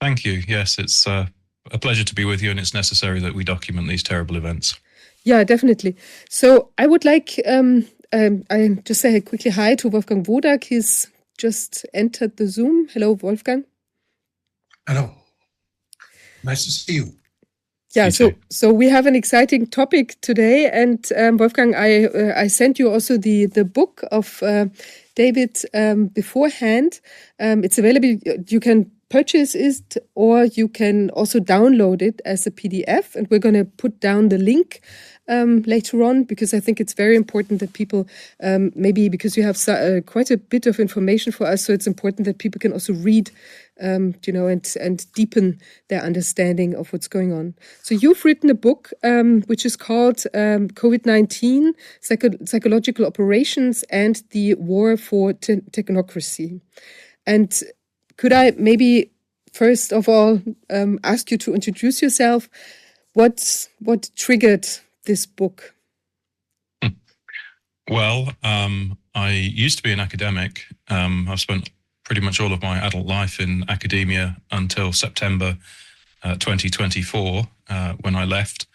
Thank you. Yes, it's a pleasure to be with you, and it's necessary that we document these terrible events. Yeah, definitely. So I would like I just say quickly hi to Wolfgang Wodak. He's just entered the Zoom. Hello, Wolfgang. Hello. Nice to see you. Yeah, so we have an exciting topic today, and Wolfgang, I sent you also the book of David beforehand. It's available. You can purchase it, or you can also download it as a PDF. And we're going to put down the link later on, because I think it's very important that people, maybe because you have quite a bit of information for us, so it's important that people can also read, and deepen their understanding of what's going on. So you've written a book which is called COVID-19, Psychological Operations and the War for Technocracy. And could I maybe first of all ask you to introduce yourself? What triggered this book? Well, I used to be an academic. I've spent pretty much all of my adult life in academia until September 2024, when I left.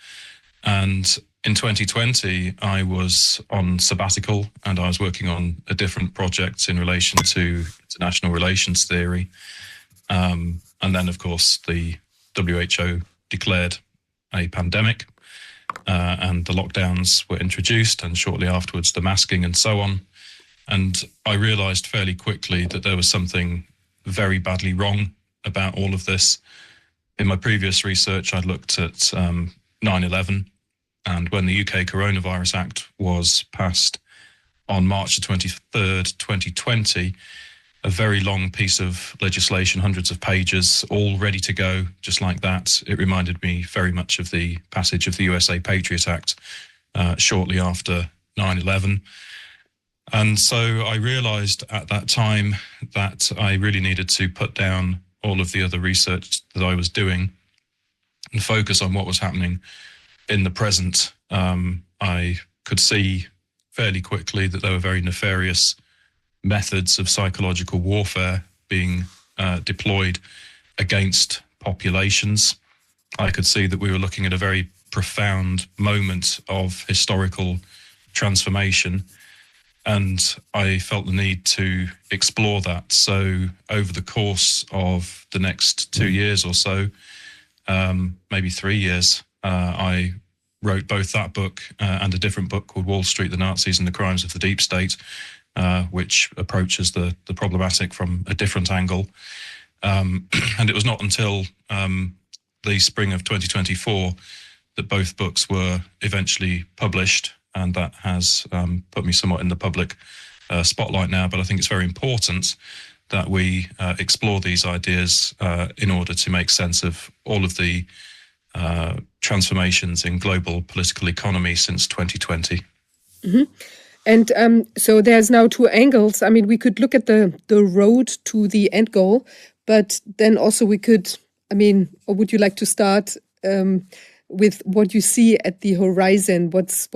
And in 2020, I was on sabbatical, and I was working on a different project in relation to international relations theory. And then, of course, the WHO declared a pandemic, and the lockdowns were introduced, and shortly afterwards the masking and so on. And I realized fairly quickly that there was something very badly wrong about all of this. In my previous research, I looked at 9/11, and when the UK Coronavirus Act was passed on March the 23rd, 2020, a very long piece of legislation, hundreds of pages, all ready to go, just like that. It reminded me very much of the passage of the USA Patriot Act shortly after 9/11. And so I realized at that time that I really needed to put down all of the other research that I was doing and focus on what was happening in the present. I could see fairly quickly that there were very nefarious methods of psychological warfare being deployed against populations. I could see that we were looking at a very profound moment of historical transformation, and I felt the need to explore that. So over the course of the next 2 years or so, maybe 3 years, I wrote both that book and a different book called Wall Street, the Nazis and the Crimes of the Deep State, which approaches the problematic from a different angle. And it was not until the spring of 2024 that both books were eventually published, and that has put me somewhat in the public spotlight now. But I think it's very important that we explore these ideas in order to make sense of all of the transformations in global political economy since 2020. Mm-hmm. And so there's now two angles. I mean, we could look at the road to the end goal, but then also we could, or would you like to start with what you see at the horizon? What's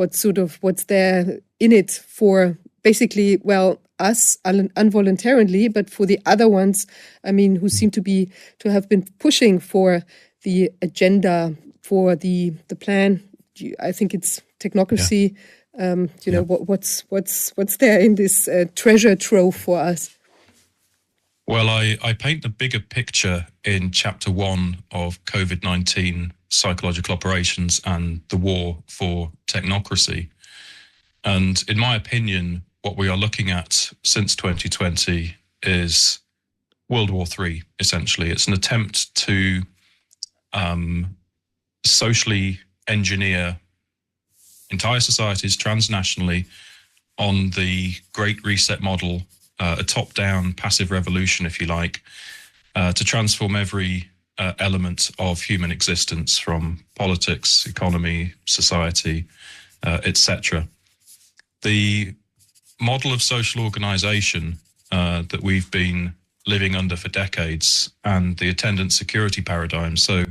there in it for basically, well, us involuntarily, but for the other ones, who seem to have been pushing for the agenda, for the plan. I think it's technocracy. Yeah. What's there in this treasure trove for us? Well, I paint the bigger picture in chapter 1 of COVID-19 psychological operations and the war for technocracy. And in my opinion, what we are looking at since 2020 is World War III, essentially. It's an attempt to socially engineer entire societies transnationally on the Great Reset model, a top-down passive revolution, if you like, to transform every element of human existence, from politics, economy, society, etc. The model of social organization that we've been living under for decades, and the attendant security paradigm. So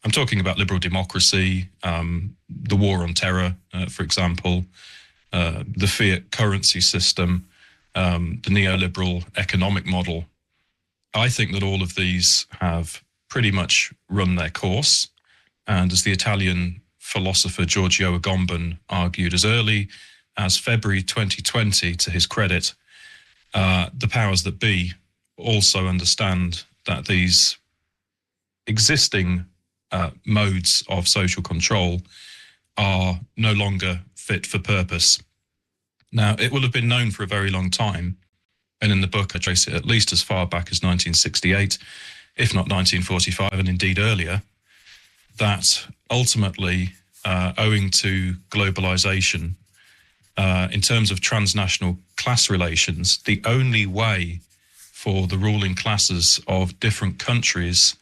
I'm talking about liberal democracy, the war on terror, for example, the fiat currency system, the neoliberal economic model. I think that all of these have pretty much run their course. And as the Italian philosopher Giorgio Agamben argued as early as February 2020, to his credit, the powers that be also understand that these existing modes of social control are no longer fit for purpose. Now, it will have been known for a very long time, and in the book I trace it at least as far back as 1968, if not 1945, and indeed earlier, that ultimately, owing to globalization, in terms of transnational class relations, the only way for the ruling classes of different countries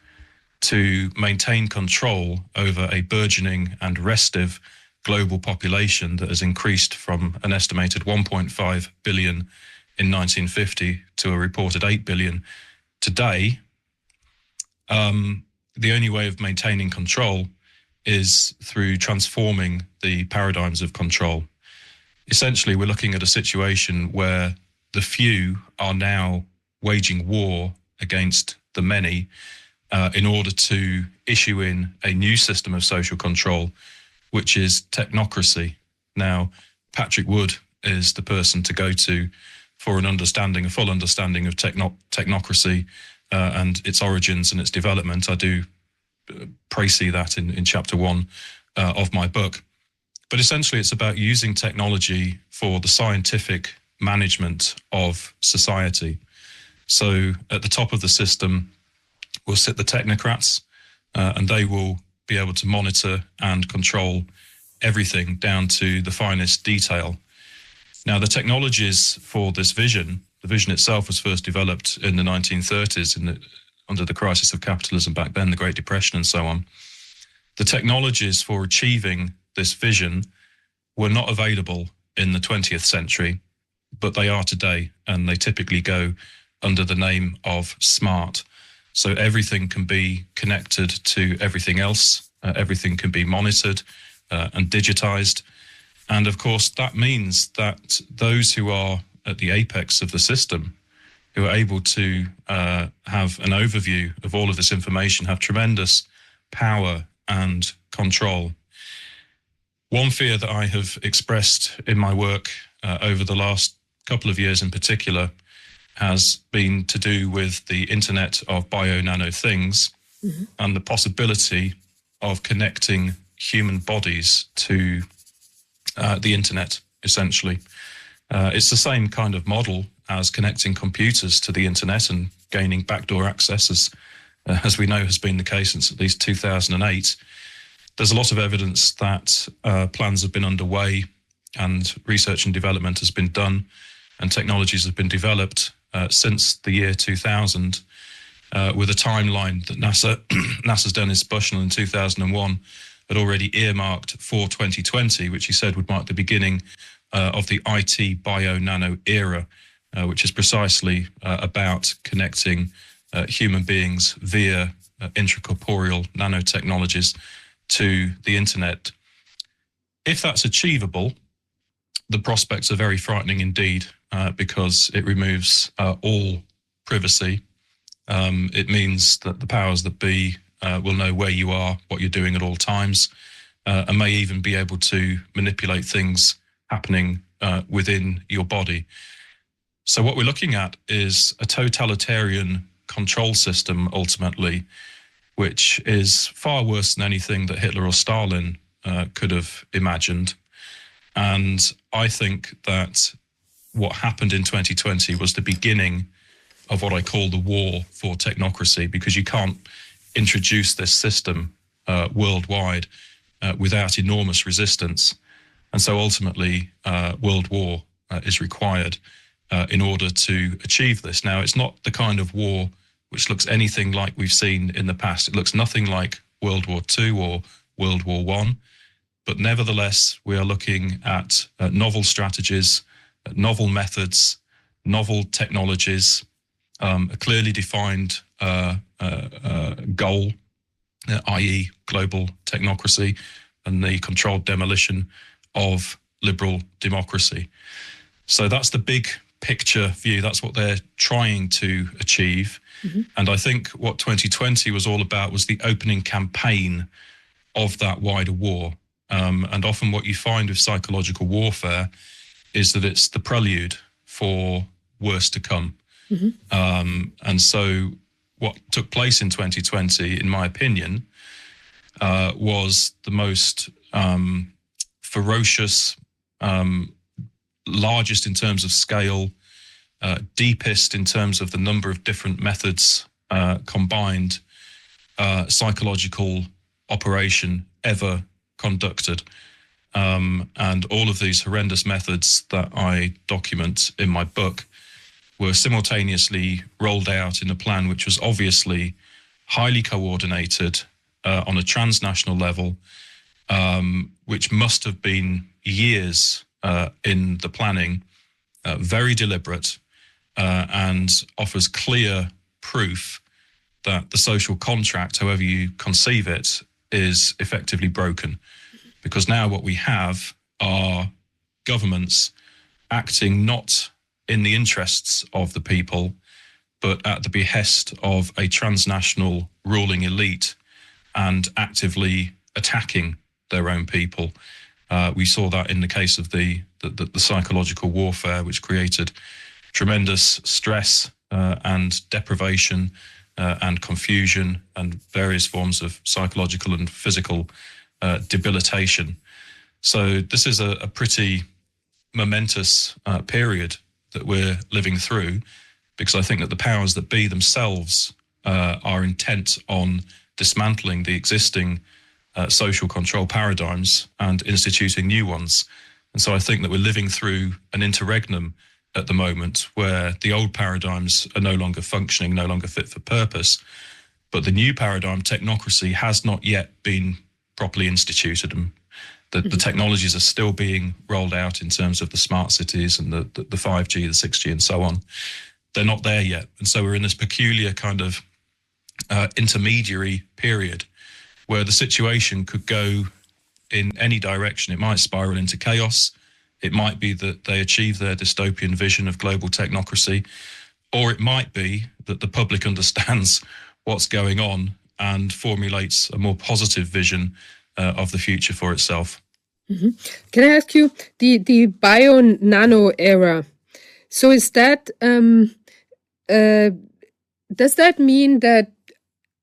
to maintain control over a burgeoning and restive global population that has increased from an estimated 1.5 billion in 1950 to a reported 8 billion today, the only way of maintaining control is through transforming the paradigms of control. Essentially, we're looking at a situation where the few are now waging war against the many in order to issue in a new system of social control, which is technocracy. Now, Patrick Wood is the person to go to for an understanding, a full understanding of technocracy and its origins and its development. I do précis that in chapter 1 of my book. But essentially, it's about using technology for the scientific management of society. So at the top of the system will sit the technocrats, and they will be able to monitor and control everything down to the finest detail. Now, the technologies for this vision, the vision itself was first developed in the 1930s under the crisis of capitalism back then, the Great Depression and so on. The technologies for achieving this vision were not available in the 20th century, but they are today, and they typically go under the name of smart. So everything can be connected to everything else, everything can be monitored and digitized. And of course, that means that those who are at the apex of the system, who are able to have an overview of all of this information, have tremendous power and control. One fear that I have expressed in my work over the last couple of years in particular has been to do with the Internet of Bio-Nano Things and the possibility of connecting human bodies to the Internet, essentially. It's the same kind of model as connecting computers to the Internet and gaining backdoor access, as we know has been the case since at least 2008. There's a lot of evidence that plans have been underway and research and development has been done and technologies have been developed since the year 2000 with a timeline that NASA's Dennis Bushnell in 2001 had already earmarked for 2020, which he said would mark the beginning of the IT bio-nano era, which is precisely about connecting human beings via intracorporeal nanotechnologies to the Internet. If that's achievable, the prospects are very frightening indeed, because it removes all privacy. It means that the powers that be will know where you are, what you're doing at all times, and may even be able to manipulate things happening within your body. So what we're looking at is a totalitarian control system, ultimately, which is far worse than anything that Hitler or Stalin could have imagined. And I think that what happened in 2020 was the beginning of what I call the war for technocracy, because you can't introduce this system worldwide without enormous resistance. And so ultimately, world war is required in order to achieve this. Now, it's not the kind of war which looks anything like we've seen in the past. It looks nothing like World War II or World War I. But nevertheless, we are looking at novel strategies, novel methods, novel technologies, a clearly defined goal, i.e. global technocracy and the controlled demolition of liberal democracy. So that's the big picture view. That's what they're trying to achieve. And I think what 2020 was all about was the opening campaign of that wider war. And often what you find with psychological warfare is that it's the prelude for worse to come. And so what took place in 2020, in my opinion, was the most ferocious, largest in terms of scale, deepest in terms of the number of different methods combined, psychological operation ever conducted. And all of these horrendous methods that I document in my book were simultaneously rolled out in a plan which was obviously highly coordinated on a transnational level, which must have been years in the planning, very deliberate, and offers clear proof that the social contract, however you conceive it, is effectively broken. Because now what we have are governments acting not in the interests of the people, but at the behest of a transnational ruling elite and actively attacking their own people. We saw that in the case of the psychological warfare, which created tremendous stress and deprivation and confusion and various forms of psychological and physical debilitation. So this is a pretty momentous period that we're living through, because I think that the powers that be themselves are intent on dismantling the existing social control paradigms and instituting new ones. And so I think that we're living through an interregnum at the moment where the old paradigms are no longer functioning, no longer fit for purpose, but the new paradigm, technocracy, has not yet been properly instituted. And the technologies are still being rolled out in terms of the smart cities and the 5G, the 6G and so on. They're not there yet. And so we're in this peculiar kind of intermediary period where the situation could go in any direction. It might spiral into chaos. It might be that they achieve their dystopian vision of global technocracy, or it might be that the public understands what's going on and formulates a more positive vision of the future for itself. Can I ask you, the bio-nano era, so is that, does that mean that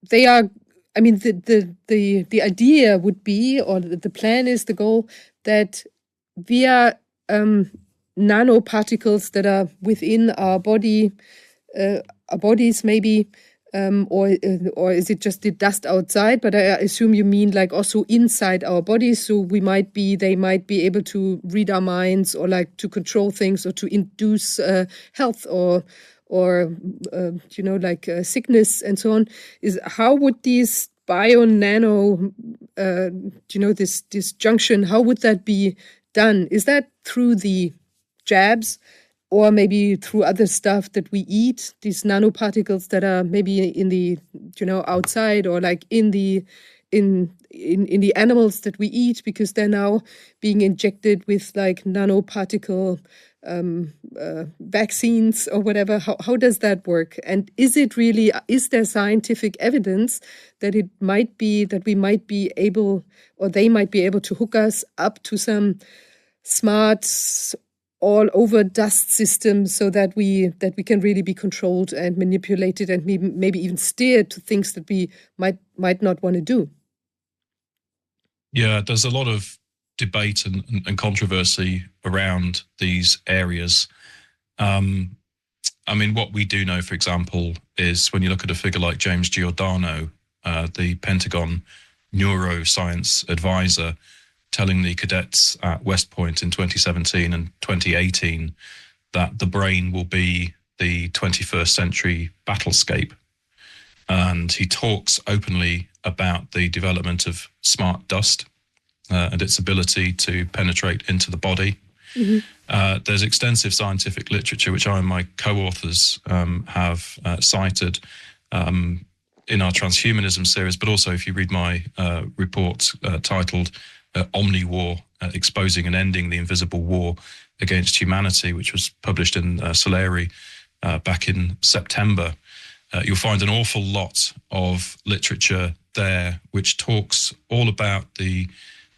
they are, I mean, the idea would be, or the plan is, the goal, that via nanoparticles that are within our body, our bodies maybe, or is it just the dust outside? But I assume you mean like also inside our bodies. So they might be able to read our minds, or like to control things, or to induce health, or like sickness and so on. How would these bio-nano, this junction, how would that be done? Is that through the jabs, or maybe through other stuff that we eat, these nanoparticles that are maybe in the, outside, or like in the animals that we eat, because they're now being injected with like nanoparticle vaccines or whatever? How does that work? And is there scientific evidence that it might be, that we might be able, or they might be able to hook us up to some smart all over dust system, so that we can really be controlled and manipulated, and maybe even steered to things that we might not want to do? Yeah, there's a lot of debate and controversy around these areas. I mean, what we do know, for example, is when you look at a figure like James Giordano, the Pentagon neuroscience advisor, telling the cadets at West Point in 2017 and 2018 that the brain will be the 21st century battlescape. And he talks openly about the development of smart dust and its ability to penetrate into the body. There's extensive scientific literature, which I and my co-authors have cited in our transhumanism series, but also if you read my report titled Omni-War, Exposing and Ending the Invisible War Against Humanity, which was published in Soleri back in September. You'll find an awful lot of literature there which talks all about the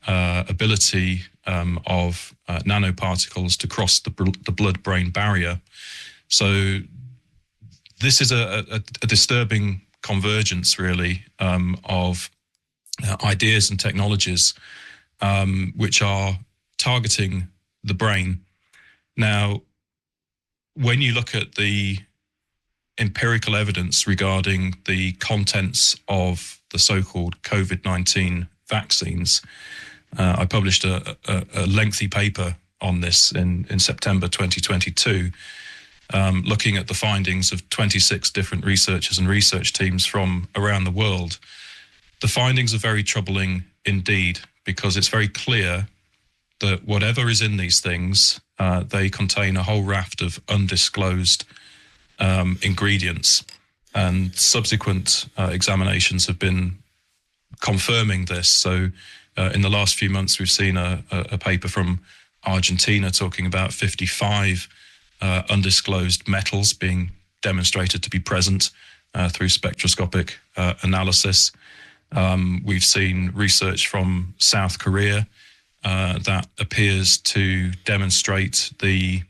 ability of nanoparticles to cross the blood-brain barrier. So this is a disturbing convergence, really, of ideas and technologies which are targeting the brain. Now, when you look at the empirical evidence regarding the contents of the so-called COVID-19 vaccines, I published a lengthy paper on this in September 2022, looking at the findings of 26 different researchers and research teams from around the world. The findings are very troubling indeed, because it's very clear that whatever is in these things, they contain a whole raft of undisclosed ingredients, and subsequent examinations have been confirming this. So in the last few months, we've seen a paper from Argentina talking about 55 undisclosed metals being demonstrated to be present through spectroscopic analysis. We've seen research from South Korea that appears to demonstrate the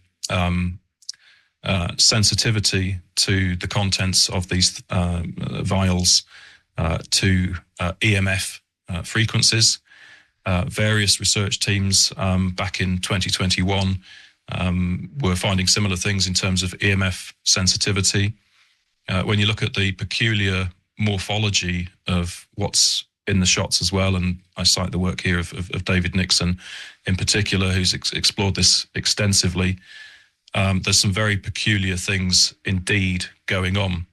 sensitivity to the contents of these vials to EMF frequencies. Various research teams back in 2021 were finding similar things in terms of EMF sensitivity. When you look at the peculiar morphology of what's in the shots as well, and I cite the work here of David Nixon in particular, who's explored this extensively, there's some very peculiar things indeed going on.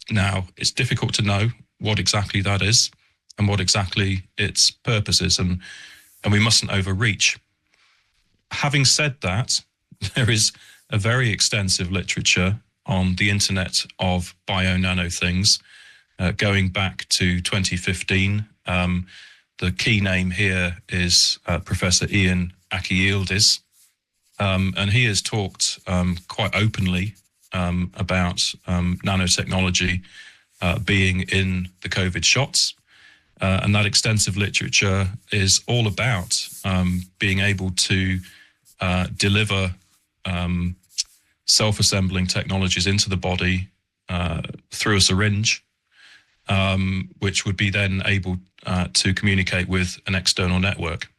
Now, it's difficult to know what exactly that is and what exactly its purpose is, and we mustn't overreach. Having said that, there is a very extensive literature on the internet of bio-nano things, going back to 2015. The key name here is Professor Ian Aki-Yildiz, and he has talked quite openly about nanotechnology being in the COVID shots. And that extensive literature is all about being able to deliver self-assembling technologies into the body through a syringe, which would be then able to communicate with an external network.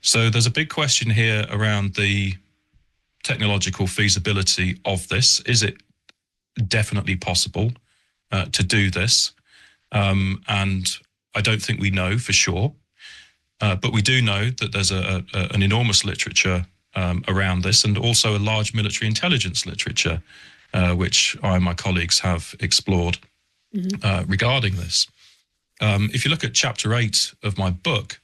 So there's a big question here around the technological feasibility of this. Is it definitely possible to do this? And I don't think we know for sure, but we do know that there's an enormous literature around this, and also a large military intelligence literature, which I and my colleagues have explored regarding this. If you look at chapter 8 of my book,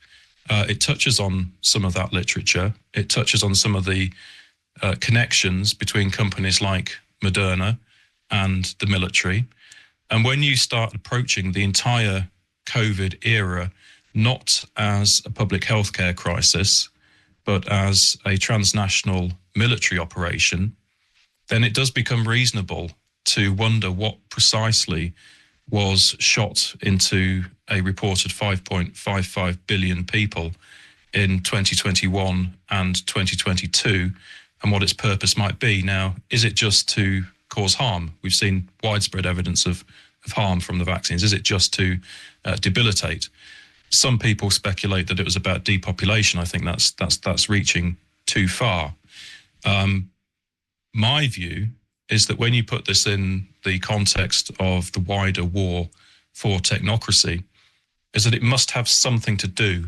it touches on some of that literature. It touches on some of the connections between companies like Moderna and the military. And when you start approaching the entire COVID era, not as a public healthcare crisis, but as a transnational military operation, then it does become reasonable to wonder what precisely was shot into a reported 5.55 billion people in 2021 and 2022, and what its purpose might be. Now, is it just to cause harm? We've seen widespread evidence of harm from the vaccines. Is it just to debilitate? Some people speculate that it was about depopulation. I think that's reaching too far. My view is that when you put this in the context of the wider war for technocracy, is that it must have something to do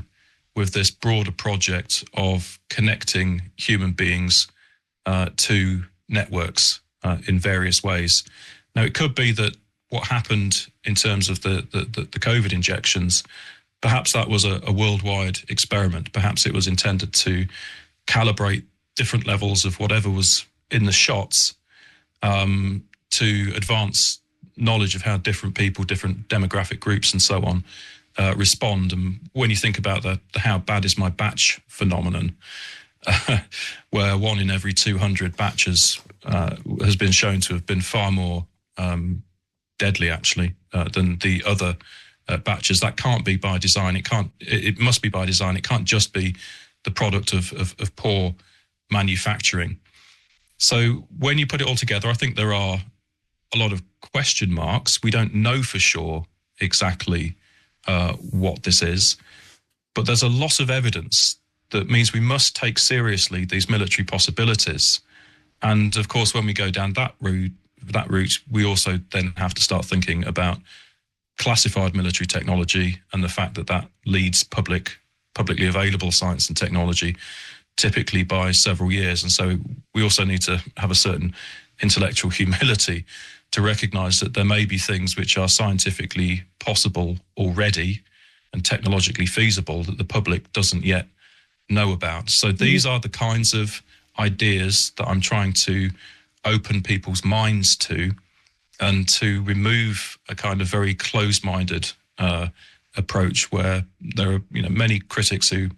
with this broader project of connecting human beings to networks in various ways. Now, it could be that what happened in terms of the COVID injections, perhaps that was a worldwide experiment. Perhaps it was intended to calibrate different levels of whatever was in the shots to advance knowledge of how different people, different demographic groups and so on respond. And when you think about the how bad is my batch phenomenon, where 1 in every 200 batches has been shown to have been far more deadly, actually, than the other batches. That can't be by design. It must be by design. It can't just be the product of poor manufacturing. So when you put it all together, I think there are a lot of question marks. We don't know for sure exactly what this is, but there's a lot of evidence that means we must take seriously these military possibilities. And of course, when we go down that route, we also then have to start thinking about classified military technology and the fact that that leads publicly available science and technology typically by several years. And so we also need to have a certain intellectual humility to recognize that there may be things which are scientifically possible already and technologically feasible that the public doesn't yet know about. So these are the kinds of ideas that I'm trying to open people's minds to, and to remove a kind of very closed-minded approach where there are many critics who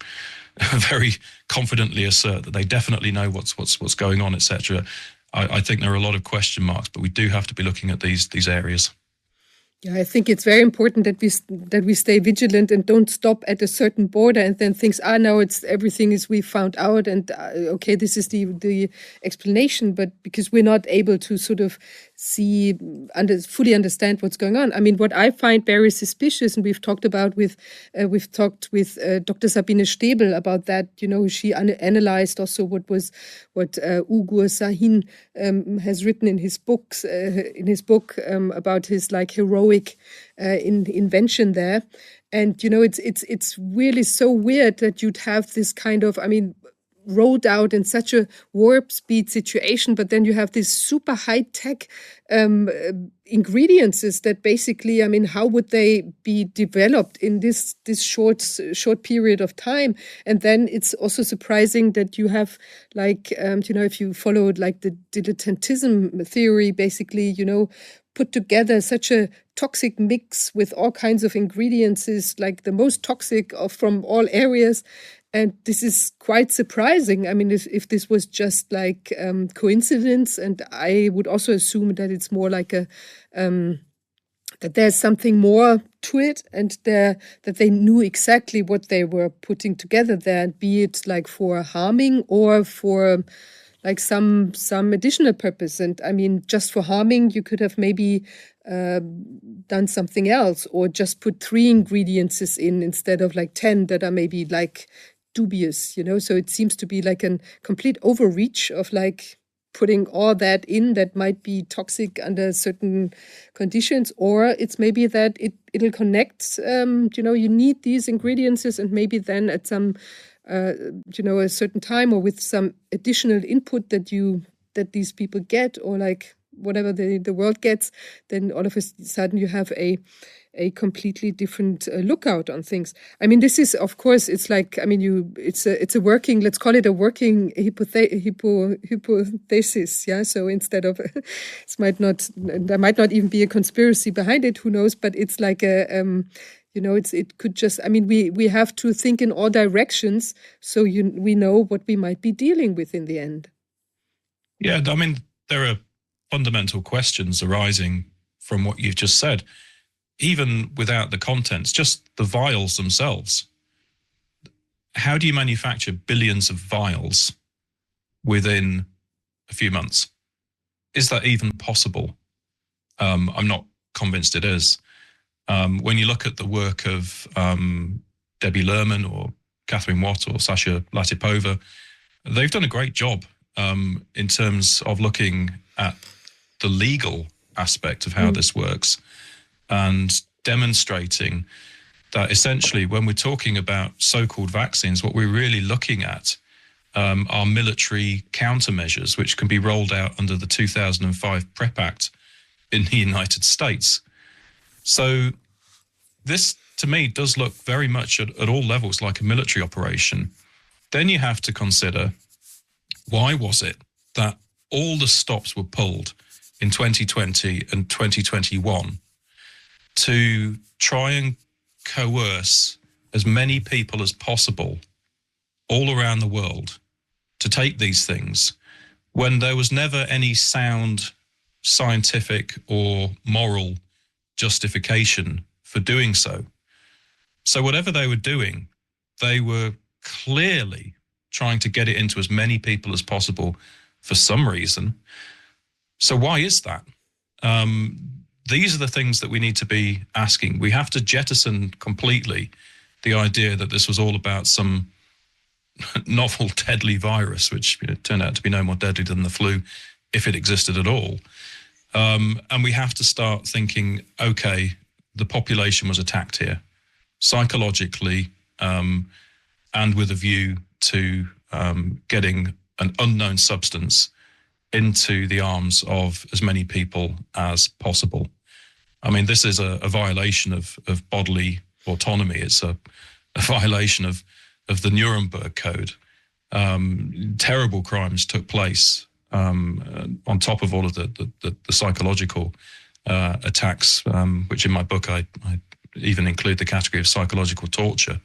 very confidently assert that they definitely know what's going on, etc. I think there are a lot of question marks, but we do have to be looking at these areas. Yeah, I think it's very important that we stay vigilant and don't stop at a certain border and then think, now everything is we found out and okay, this is the explanation, but because we're not able to sort of fully understand what's going on. I mean, what I find very suspicious, and we've talked with Dr. Sabine Stäbel about that. She analyzed also what Ugur Sahin has written in his book about his heroic invention there. And it's really so weird that you'd have this kind of, rolled out in such a warp speed situation, but then you have these super high tech ingredients that basically, how would they be developed in this short period of time? And then it's also surprising that you have if you followed the dilettantism theory, basically, put together such a toxic mix with all kinds of ingredients, is the most toxic from all areas. And this is quite surprising. I mean, if this was just coincidence, and I would also assume that it's more that there's something more to it, and that they knew exactly what they were putting together there, be it for harming or for some additional purpose. And I mean, just for harming, you could have maybe done something else, or just put 3 ingredients in instead of 10 that are maybe dubious, So it seems to be a complete overreach of putting all that in that might be toxic under certain conditions, or it's maybe that it'll connect. You need these ingredients, and maybe then at some a certain time, or with some additional input that these people get, or whatever the world gets, then all of a sudden you have a completely different lookout on things. I mean, this is, of course, it's it's a working, let's call it a working hypothesis, yeah. So instead of, there might not even be a conspiracy behind it. Who knows? But it's it could just, we have to think in all directions, so we know what we might be dealing with in the end. Yeah, there are fundamental questions arising from what you've just said, even without the contents, just the vials themselves. How do you manufacture billions of vials within a few months? Is that even possible? I'm not convinced it is. When you look at the work of Debbie Lerman or Catherine Watt or Sasha Latipova, they've done a great job in terms of looking at the legal aspect of how this works, and demonstrating that essentially when we're talking about so-called vaccines, what we're really looking at are military countermeasures which can be rolled out under the 2005 PrEP Act in the United States. So this, to me, does look very much at all levels like a military operation. Then you have to consider, why was it that all the stops were pulled in 2020 and 2021 to try and coerce as many people as possible all around the world to take these things when there was never any sound scientific or moral justification for doing so. So whatever they were doing, they were clearly trying to get it into as many people as possible for some reason. So why is that? These are the things that we need to be asking. We have to jettison completely the idea that this was all about some novel deadly virus, which turned out to be no more deadly than the flu, if it existed at all. And we have to start thinking, okay, the population was attacked here psychologically, and with a view to getting an unknown substance into the arms of as many people as possible. I mean, this is a violation of bodily autonomy. It's a violation of the Nuremberg Code. Terrible crimes took place on top of all of the psychological attacks, which in my book I even include the category of psychological torture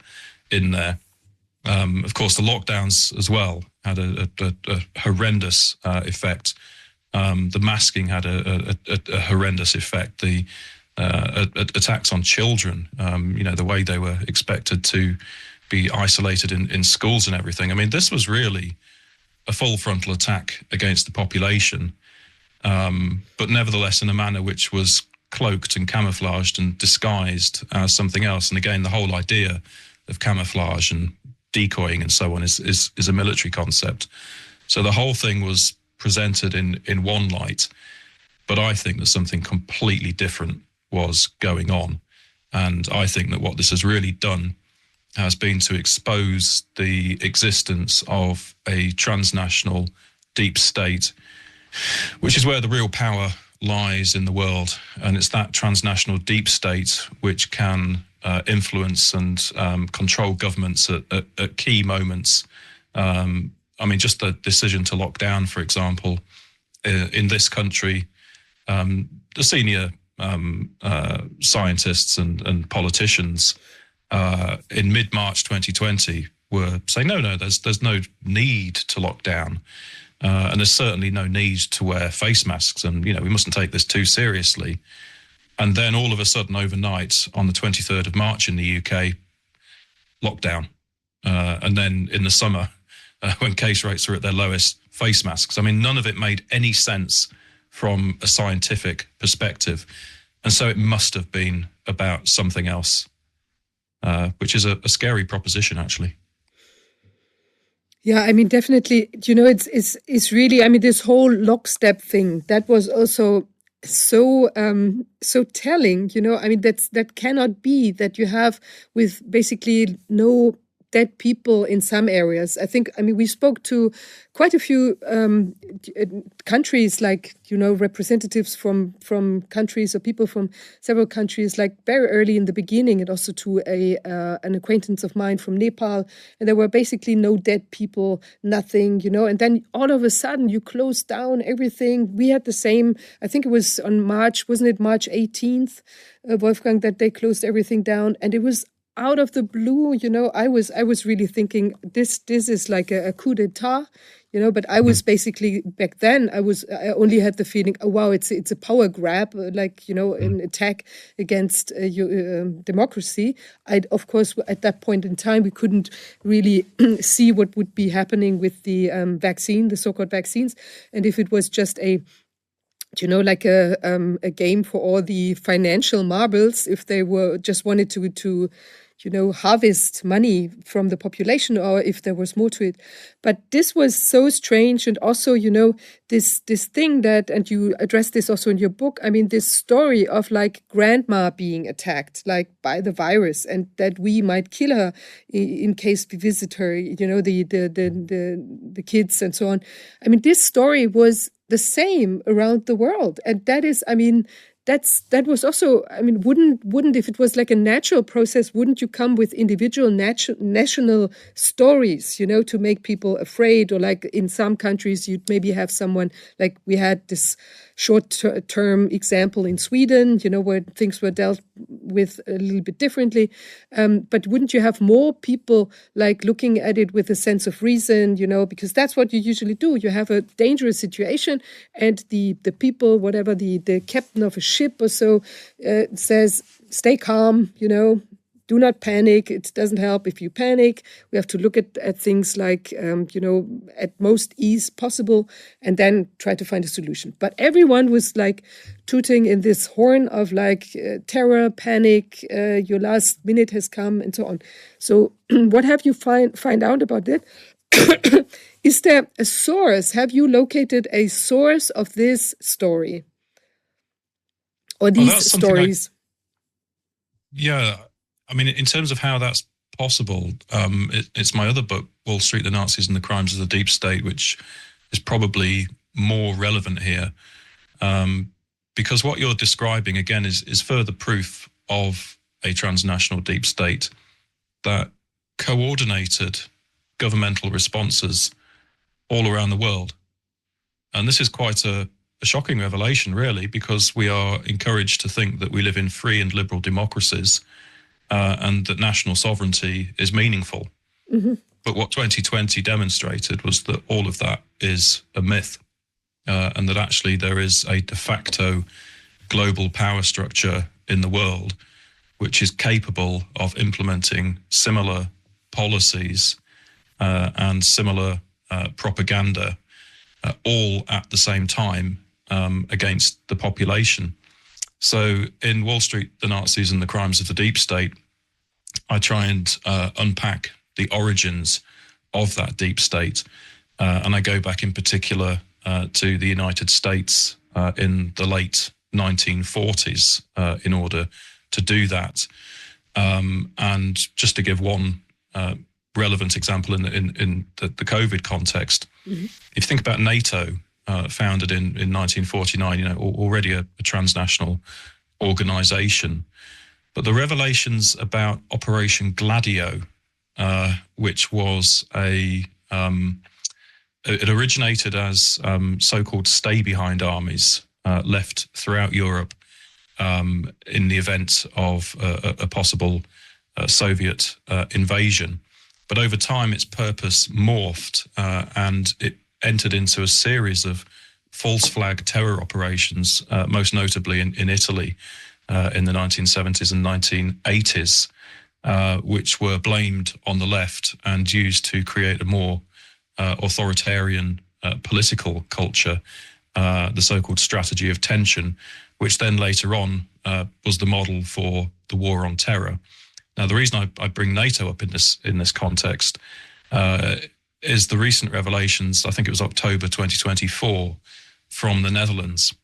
in there. Of course, the lockdowns as well had a horrendous effect. The masking had a horrendous effect. The attacks on children, the way they were expected to be isolated in schools and everything. I mean, this was really a full frontal attack against the population, but nevertheless in a manner which was cloaked and camouflaged and disguised as something else. And again, the whole idea of camouflage and decoying and so on is a military concept. So the whole thing was presented in one light, but I think that something completely different was going on. And I think that what this has really done has been to expose the existence of a transnational deep state, which is where the real power lies in the world. And it's that transnational deep state which can influence and control governments at key moments. I mean, just the decision to lock down, for example, in this country, the senior scientists and politicians in mid-March 2020 were saying, no, there's no need to lock down. And there's certainly no need to wear face masks. And, we mustn't take this too seriously. And then all of a sudden, overnight, on the 23rd of March in the UK, lockdown. And then in the summer, when case rates are at their lowest, face masks. I mean, none of it made any sense from a scientific perspective. And so it must have been about something else, which is a scary proposition, actually. Yeah, I mean, definitely, it's really, I mean, this whole lockstep thing, that was also so telling, I mean, that cannot be that you have with basically no dead people in some areas. I mean, we spoke to quite a few countries, like, representatives from countries or people from several countries, like very early in the beginning, and also to an acquaintance of mine from Nepal. And there were basically no dead people, nothing, and then all of a sudden you close down everything. We had the same, I think it was on March, wasn't it March 18th, Wolfgang, that they closed everything down. And it was out of the blue, I was really thinking this is like a coup d'etat, but I was basically, back then, I only had the feeling, oh wow, it's a power grab, like, an attack against democracy. Of course, at that point in time, we couldn't really see what would be happening with the vaccine, the so-called vaccines, and if it was just like a game for all the financial marbles, if they were just wanted to harvest money from the population, or if there was more to it. But this was so strange. And also, this thing that, and you address this also in your book, I mean, this story of like grandma being attacked, like by the virus, and that we might kill her in case we visit her, the kids and so on. I mean, this story was the same around the world. And that is, I mean, that was also, I mean, wouldn't if it was like a natural process, wouldn't you come with individual national stories, you know, to make people afraid? Or like in some countries, you'd maybe have someone, like we had this short-term example in Sweden, you know, where things were dealt with a little bit differently. But wouldn't you have more people like looking at it with a sense of reason, you know, because that's what you usually do. You have a dangerous situation and the people, whatever the captain of a ship or so says, stay calm, you know, do not panic. It doesn't help if you panic. We have to look at things like, you know, at most ease possible and then try to find a solution. But everyone was like tooting in this horn of like terror, panic, your last minute has come and so on. So what have you find out about that? Is there a source? Have you located a source of this story? Or these stories? Yeah. I mean, in terms of how that's possible, it's my other book, Wall Street, the Nazis and the Crimes of the Deep State, which is probably more relevant here. Because what you're describing, again, is further proof of a transnational deep state that coordinated governmental responses all around the world. And this is quite a shocking revelation, really, because we are encouraged to think that we live in free and liberal democracies and that national sovereignty is meaningful. Mm-hmm. But what 2020 demonstrated was that all of that is a myth, and that actually there is a de facto global power structure in the world which is capable of implementing similar policies and similar propaganda all at the same time against the population. So in Wall Street, the Nazis and the Crimes of the Deep State, I try and unpack the origins of that deep state. And I go back in particular to the United States in the late 1940s in order to do that. And just to give one relevant example in the COVID context, mm-hmm. If you think about NATO, founded in 1949, you know, already a transnational organization. But the revelations about Operation Gladio, which was it originated as so-called stay-behind armies left throughout Europe in the event of a possible Soviet invasion. But over time, its purpose morphed and it entered into a series of false flag terror operations, most notably in Italy in the 1970s and 1980s, which were blamed on the left and used to create a more authoritarian political culture, the so-called strategy of tension, which then later on was the model for the war on terror. Now, the reason I bring NATO up in this context is the recent revelations. I think it was October 2024 from the Netherlands,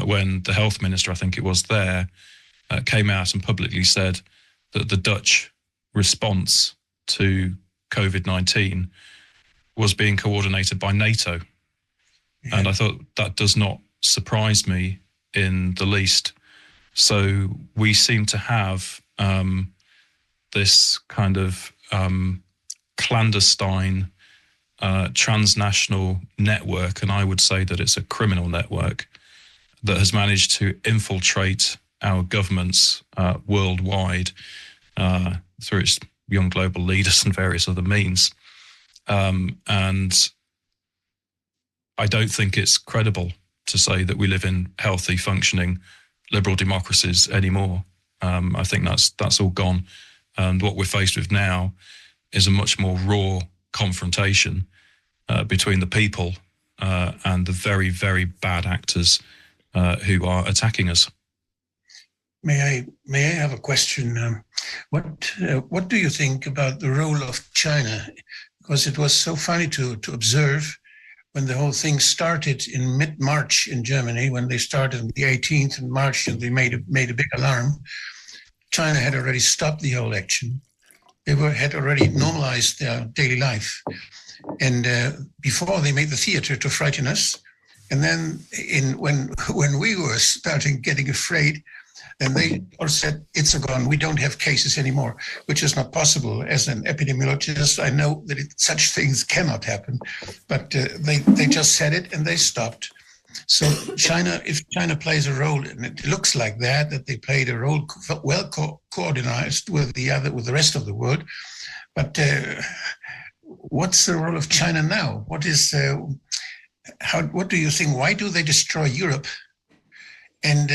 when the health minister, I think it was there, came out and publicly said that the Dutch response to COVID-19 was being coordinated by NATO. Yeah. And I thought that does not surprise me in the least. So we seem to have this kind of clandestine transnational network, and I would say that it's a criminal network that has managed to infiltrate our governments worldwide through its young global leaders and various other means. And I don't think it's credible to say that we live in healthy, functioning liberal democracies anymore. I think that's all gone. And what we're faced with now is a much more raw confrontation between the people and the very, very bad actors who are attacking us. May I have a question? What do you think about the role of China? Because it was so funny to observe when the whole thing started in mid-March in Germany, when they started on the 18th of March and they made a big alarm. China had already stopped the whole action. They had already normalized their daily life. And before they made the theater to frighten us, And then when we were starting getting afraid, then they all said, it's gone. We don't have cases anymore, which is not possible. As an epidemiologist, I know that such things cannot happen, but they just said it and they stopped. So if China plays a role, and it looks like that they played a role well coordinated with the rest of the world, but what's the role of China now? What do you think? Why do they destroy Europe? And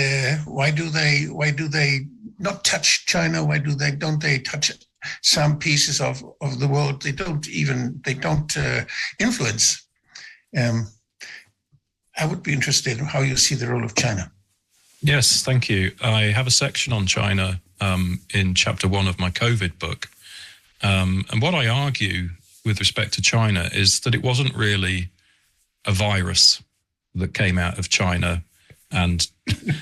why do they not touch China? Why don't they touch some pieces of the world? They don't influence. I would be interested in how you see the role of China. Yes, thank you. I have a section on China in chapter 1 of my COVID book. And what I argue with respect to China is that it wasn't really a virus that came out of China and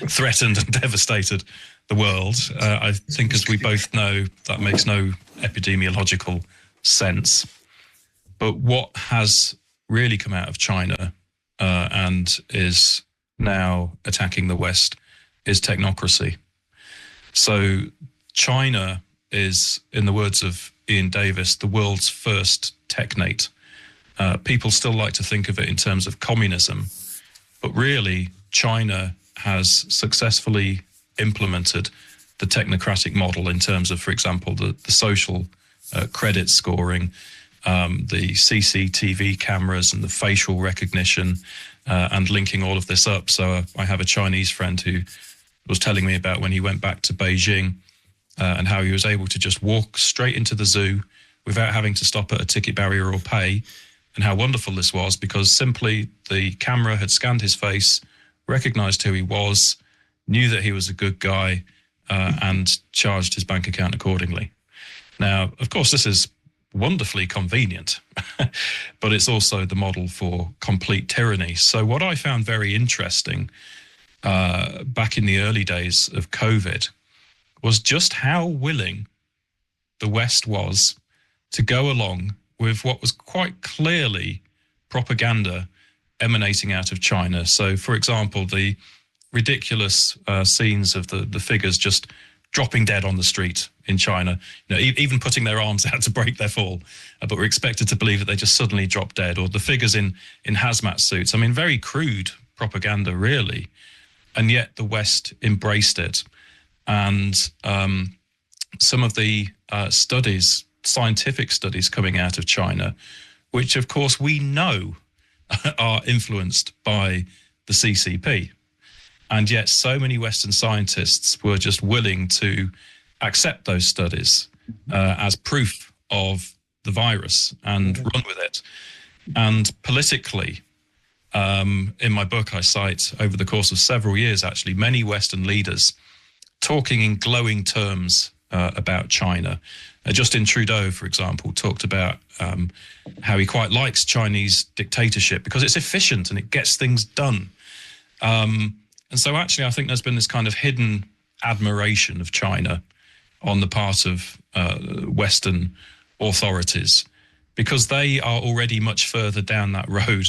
threatened and devastated the world. I think, as we both know, that makes no epidemiological sense. But what has really come out of China and is now attacking the West is technocracy. So China is, in the words of Ian Davis, the world's first technate. People still like to think of it in terms of communism, but really China has successfully implemented the technocratic model in terms of, for example, the social credit scoring, the CCTV cameras and the facial recognition, and linking all of this up. So I have a Chinese friend who was telling me about when he went back to Beijing and how he was able to just walk straight into the zoo without having to stop at a ticket barrier or pay, and how wonderful this was because simply the camera had scanned his face, recognized who he was, knew that he was a good guy, and charged his bank account accordingly. Now, of course, this is wonderfully convenient, but it's also the model for complete tyranny. So what I found very interesting back in the early days of COVID was just how willing the West was to go along with what was quite clearly propaganda emanating out of China. So, for example, the ridiculous scenes of the figures just dropping dead on the street in China, even putting their arms out to break their fall, but we're expected to believe that they just suddenly drop dead, or the figures in hazmat suits. I mean, very crude propaganda, really. And yet the West embraced it. And some of the scientific studies coming out of China, which of course we know are influenced by the CCP. And yet so many Western scientists were just willing to accept those studies as proof of the virus and run with it. And politically, in my book, I cite over the course of several years, actually, many Western leaders talking in glowing terms about China. Justin Trudeau, for example, talked about how he quite likes Chinese dictatorship because it's efficient and it gets things done. And so actually, I think there's been this kind of hidden admiration of China on the part of Western authorities because they are already much further down that road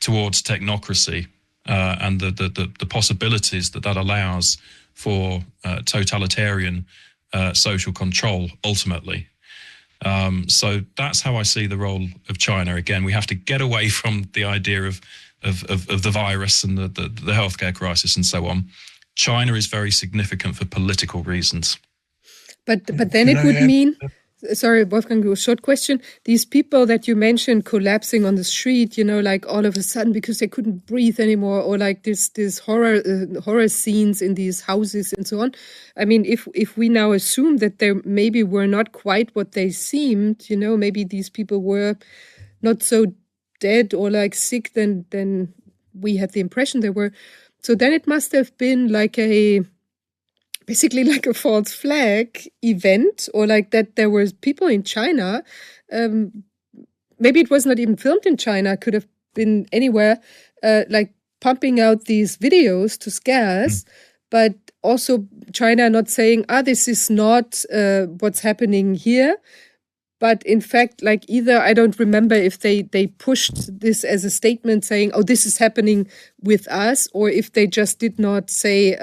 towards technocracy and the possibilities that allows for totalitarian social control ultimately. So that's how I see the role of China. Again, we have to get away from the idea of the virus and the healthcare crisis and so on. China is very significant for political reasons. But then it would mean, sorry, Wolfgang, a short question. These people that you mentioned collapsing on the street, like all of a sudden because they couldn't breathe anymore, or like this horror scenes in these houses and so on. I mean, if we now assume that they maybe were not quite what they seemed, maybe these people were not so dead or like sick than we had the impression they were. So then it must have been basically like a false flag event, or like that there were people in China. Maybe it was not even filmed in China, could have been anywhere, like pumping out these videos to scare us, but also China not saying, this is not what's happening here. But in fact, like either I don't remember if they pushed this as a statement saying, "Oh, this is happening with us," or if they just did not say,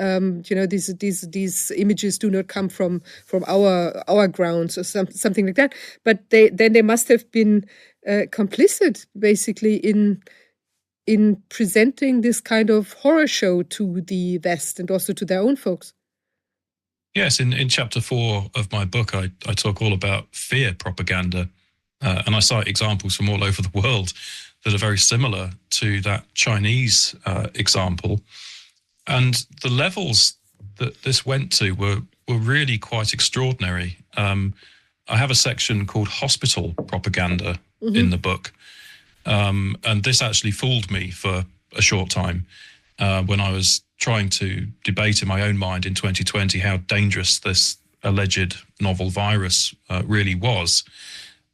these images do not come from our grounds or something like that. But they must have been complicit basically in presenting this kind of horror show to the West and also to their own folks. Yes, in chapter 4 of my book, I talk all about fear propaganda, and I cite examples from all over the world that are very similar to that Chinese example. And the levels that this went to were really quite extraordinary. I have a section called hospital propaganda in the book, and this actually fooled me for a short time when I was trying to debate in my own mind in 2020 how dangerous this alleged novel virus really was.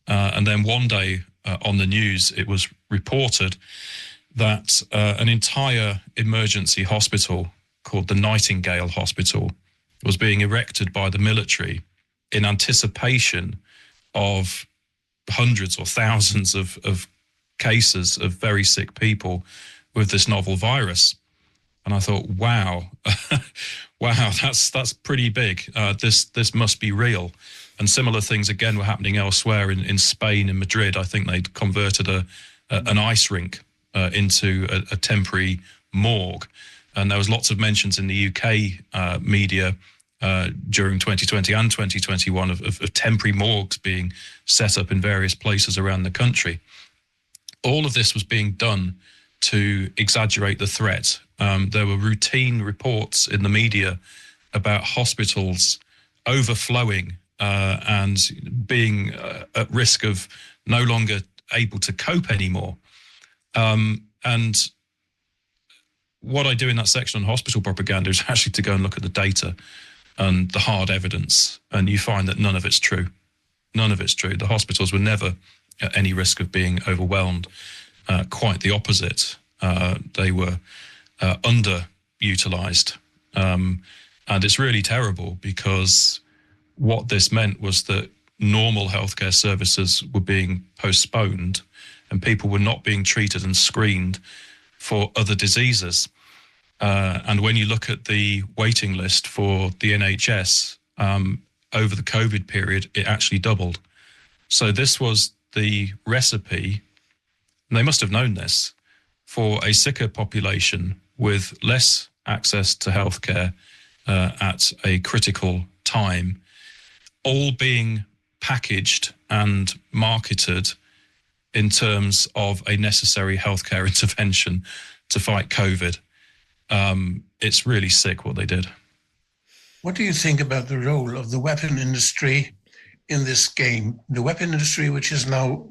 And then one day on the news, it was reported that an entire emergency hospital called the Nightingale Hospital was being erected by the military in anticipation of hundreds or thousands of cases of very sick people with this novel virus. And I thought, wow, that's pretty big. This must be real. And similar things again were happening elsewhere in Spain, in Madrid. I think they'd converted an ice rink into a temporary morgue. And there was lots of mentions in the UK media during 2020 and 2021 of temporary morgues being set up in various places around the country. All of this was being done to exaggerate the threat. There were routine reports in the media about hospitals overflowing and being at risk of no longer able to cope anymore. And what I do in that section on hospital propaganda is actually to go and look at the data and the hard evidence, and you find that none of it's true. None of it's true. The hospitals were never at any risk of being overwhelmed. Quite the opposite. They were underutilized. And it's really terrible because what this meant was that normal healthcare services were being postponed and people were not being treated and screened for other diseases. And when you look at the waiting list for the NHS over the COVID period, it actually doubled. So this was the recipe, and they must have known this, for a sicker population with less access to healthcare at a critical time, all being packaged and marketed in terms of a necessary healthcare intervention to fight COVID. It's really sick what they did. What do you think about the role of the weapon industry in this game? The weapon industry, which is now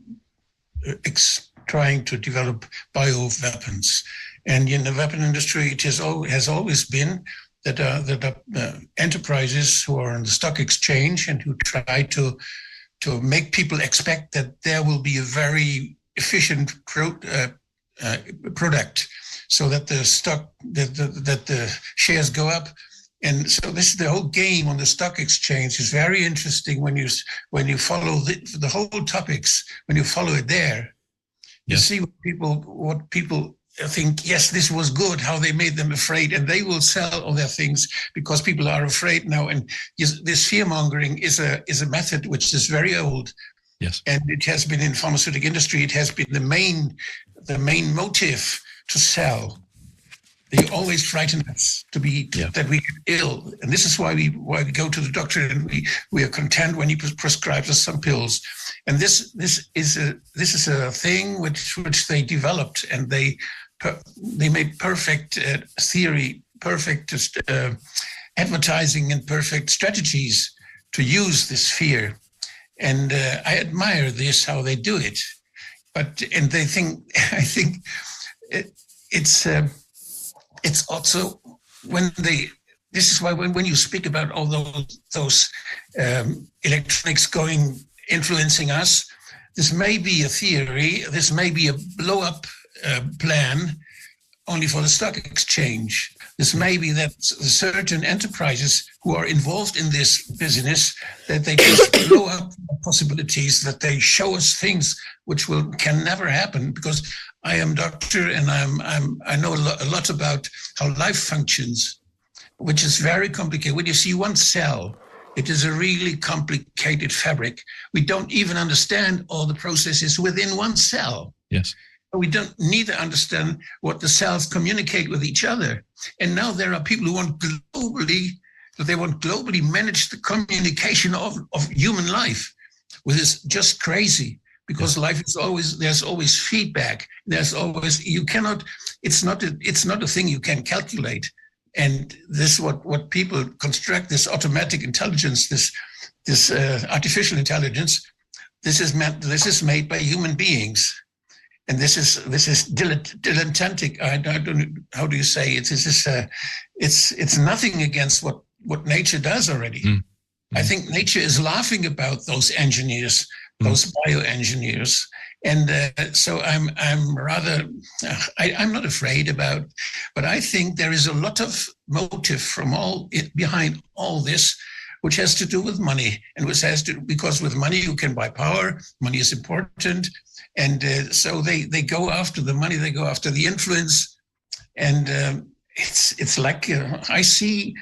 trying to develop bioweapons. And in the weapon industry, it has always been that enterprises who are on the stock exchange and who try to make people expect that there will be a very efficient product, so that the stock that the shares go up. And so this is the whole game on the stock exchange is very interesting when you follow the whole topics. When you follow it there, you see what people think. Yes, this was good. How they made them afraid, and they will sell all their things because people are afraid now. And this fear mongering is a method which is very old. Yes, and it has been in pharmaceutical industry. It has been the main motive to sell. They always frighten us that we get ill, and this is why we go to the doctor, and we are content when he prescribes us some pills. And this is a thing which they developed, and they made perfect theory, perfect advertising, and perfect strategies to use this fear. And I admire this how they do it, I think it's also this is why when you speak about all those electronics influencing us, this may be a theory, this may be a blow-up plan only for the stock exchange, This may be that certain enterprises who are involved in this business, that they just blow up possibilities, that they show us things which can never happen. Because I am a doctor and I know a lot about how life functions, which is very complicated. When you see one cell, it is a really complicated fabric. We don't even understand all the processes within one cell. Yes. We don't neither understand what the cells communicate with each other. And now there are people who want globally manage the communication of human life, which is just crazy, because life is there's always feedback. There's always, it's not a thing you can calculate. And this what people construct, this automatic intelligence, this artificial intelligence, this is made by human beings. And this is dilettantic. I don't know, how do you say it? It's nothing against what nature does already. I think nature is laughing about those engineers, those bioengineers, and so I'm not afraid about. But I think there is a lot of motive behind all this, which has to do with money, and because with money you can buy power. Money is important. And so they go after the money, they go after the influence. And it's like I see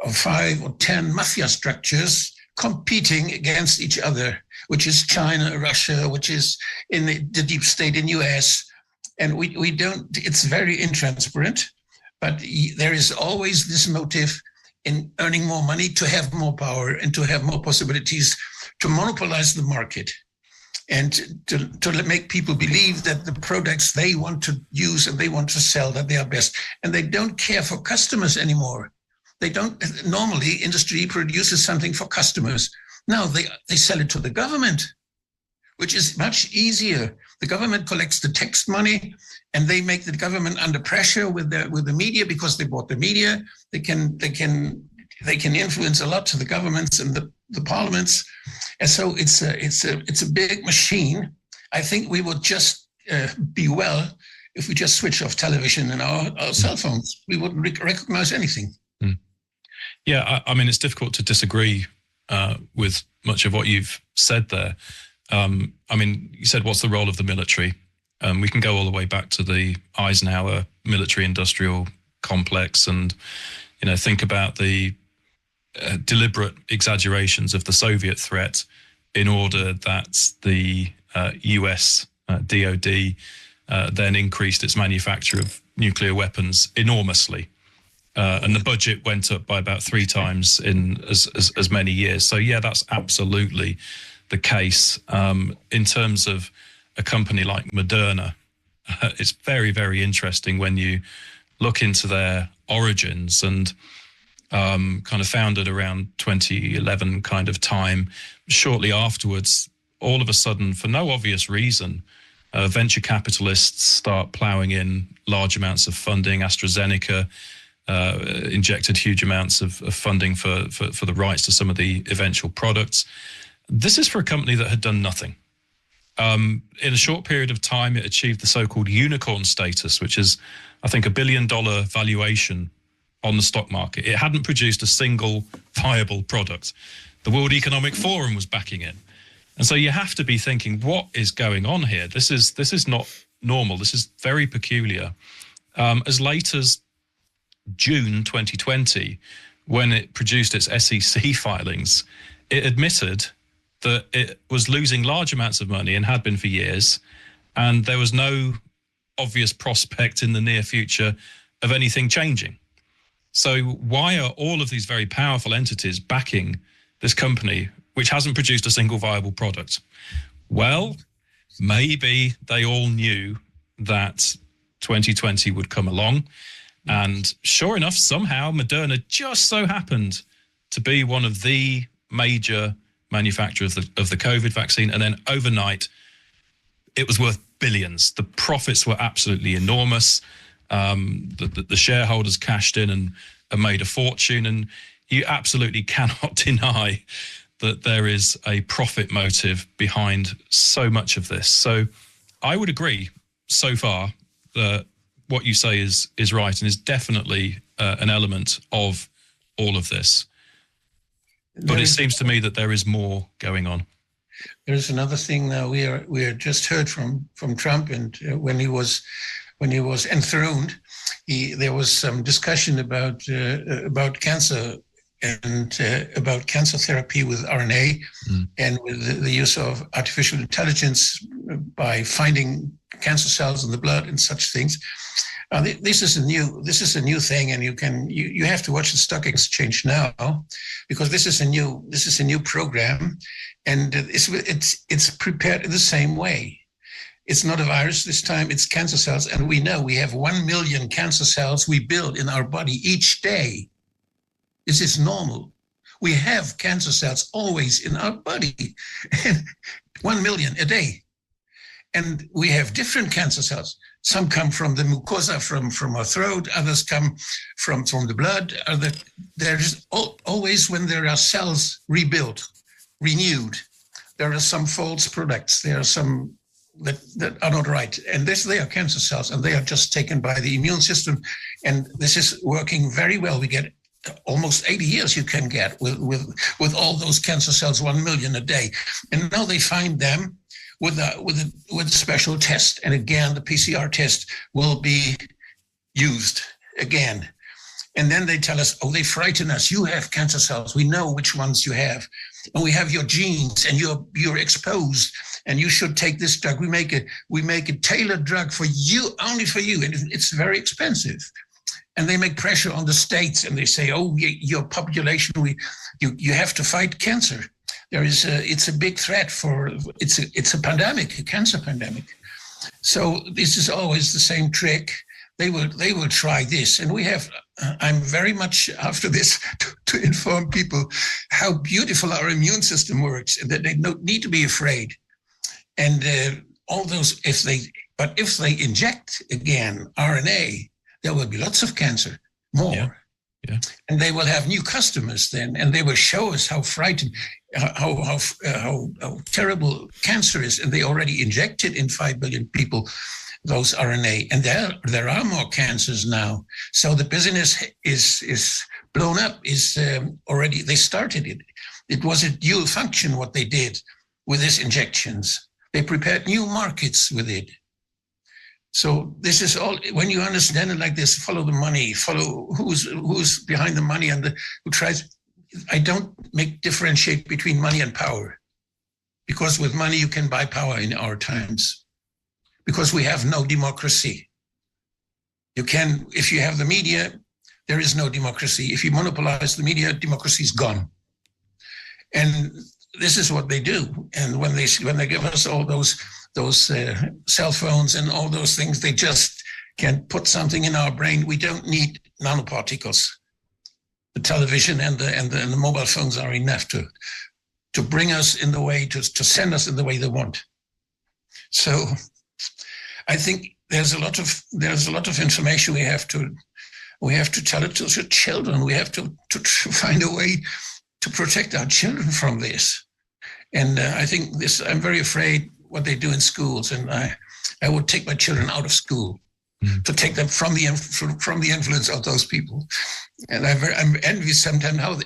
5 or 10 mafia structures competing against each other, which is China, Russia, which is in the deep state in US. And we don't, it's very intransparent, but there is always this motive in earning more money, to have more power and to have more possibilities to monopolize the market. And to make people believe that the products they want to use and they want to sell, that they are best. And they don't care for customers anymore. They don't. Normally, industry produces something for customers. Now they sell it to the government, which is much easier. The government collects the tax money, and they make the government under pressure with the media, because they bought the media. They can influence a lot to the governments and the parliaments. And so it's a big machine. I think we would just be well if we just switch off television and our cell phones. We wouldn't recognize anything. Yeah, I mean, it's difficult to disagree with much of what you've said there. I mean, you said, what's the role of the military? We can go all the way back to the Eisenhower military-industrial complex and, think about the deliberate exaggerations of the Soviet threat in order that the US DOD then increased its manufacture of nuclear weapons enormously. And the budget went up by about 3 times in as many years. So, yeah, that's absolutely the case. In terms of a company like Moderna, it's very, very interesting when you look into their origins, and kind of founded around 2011 kind of time. Shortly afterwards, all of a sudden, for no obvious reason, venture capitalists start ploughing in large amounts of funding. AstraZeneca injected huge amounts of funding for the rights to some of the eventual products. This is for a company that had done nothing. In a short period of time, it achieved the so-called unicorn status, which is, I think, $1 billion valuation on the stock market. It hadn't produced a single viable product. The World Economic Forum was backing it. And so you have to be thinking, what is going on here? This is not normal. This is very peculiar. As late as June 2020, when it produced its SEC filings, it admitted that it was losing large amounts of money and had been for years, and there was no obvious prospect in the near future of anything changing. So why are all of these very powerful entities backing this company which hasn't produced a single viable product? Well, maybe they all knew that 2020 would come along. And sure enough, somehow Moderna just so happened to be one of the major manufacturers of the COVID vaccine. And then overnight, it was worth billions. The profits were absolutely enormous. The shareholders cashed in and made a fortune. And you absolutely cannot deny that there is a profit motive behind so much of this. So I would agree so far that what you say is right and is definitely an element of all of this. But it seems to me that there is more going on. There's another thing now. We are just heard from Trump, and when he was enthroned, there was some discussion about cancer and about cancer therapy with RNA and with the use of artificial intelligence by finding cancer cells in the blood and such things. This is a new thing, and you have to watch the stock exchange now, because this is a new program, and it's prepared in the same way. It's not a virus this time; it's cancer cells, and we know we have 1 million cancer cells we build in our body each day. This is normal. We have cancer cells always in our body, 1 million a day, and we have different cancer cells. Some come from the mucosa, from our throat. Others come from the blood. There's always, when there are cells rebuilt, renewed, there are some false products. There are some that are not right. And they are cancer cells, and they are just taken by the immune system. And this is working very well. We get almost 80 years you can get with all those cancer cells, 1 million a day. And now they find them with a special test, and again the PCR test will be used again, and then they tell us, they frighten us. You have cancer cells. We know which ones you have, and we have your genes, and you're exposed, and you should take this drug. We make a tailored drug for you, only for you, and it's very expensive. And they make pressure on the states, and they say, your population, you have to fight cancer. It's a big threat it's a pandemic, a cancer pandemic. So this is always the same trick. They will try this, and I'm very much after this to inform people how beautiful our immune system works, and that they don't need to be afraid. And all those, if they inject again RNA, there will be lots of cancer, more. Yeah. And they will have new customers then, and they will show us how frightened, how terrible cancer is. And they already injected in 5 billion people those RNA, and there are more cancers now. So the business is blown up. Already they started it. It was a dual function what they did with these injections. They prepared new markets with it. So this is all, when you understand it like this, follow the money, follow who's behind the money and who tries. I don't differentiate between money and power, because with money you can buy power in our times, because we have no democracy. If you have the media, there is no democracy. If you monopolize the media, democracy is gone. And this is what they do. And when they give us all those cell phones and all those things, they just can put something in our brain. We don't need nanoparticles. The television and the mobile phones are enough to bring us in the way, to send us in the way they want. So I think there's a lot of information we have to tell it to children. We have to find a way to protect our children from this. And I think I'm very afraid what they do in schools, and I would take my children out of school to take them from the influence of those people. And I'm envious sometimes how the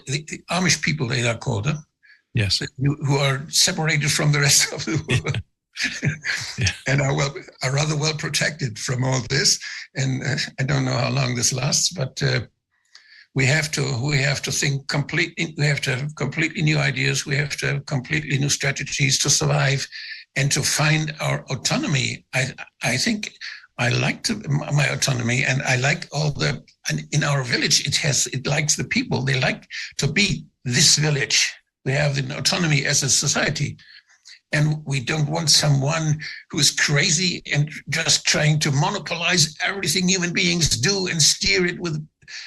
Amish people, they are called, yes, who are separated from the rest of the world. Yeah. And are rather well protected from all this. And I don't know how long this lasts, but we have to think completely. We have to have completely new ideas. We have to have completely new strategies to survive and to find our autonomy. I think I like my autonomy, and I like and in our village, it likes the people. They like to be this village. We have the autonomy as a society. And we don't want someone who is crazy and just trying to monopolize everything human beings do and steer it with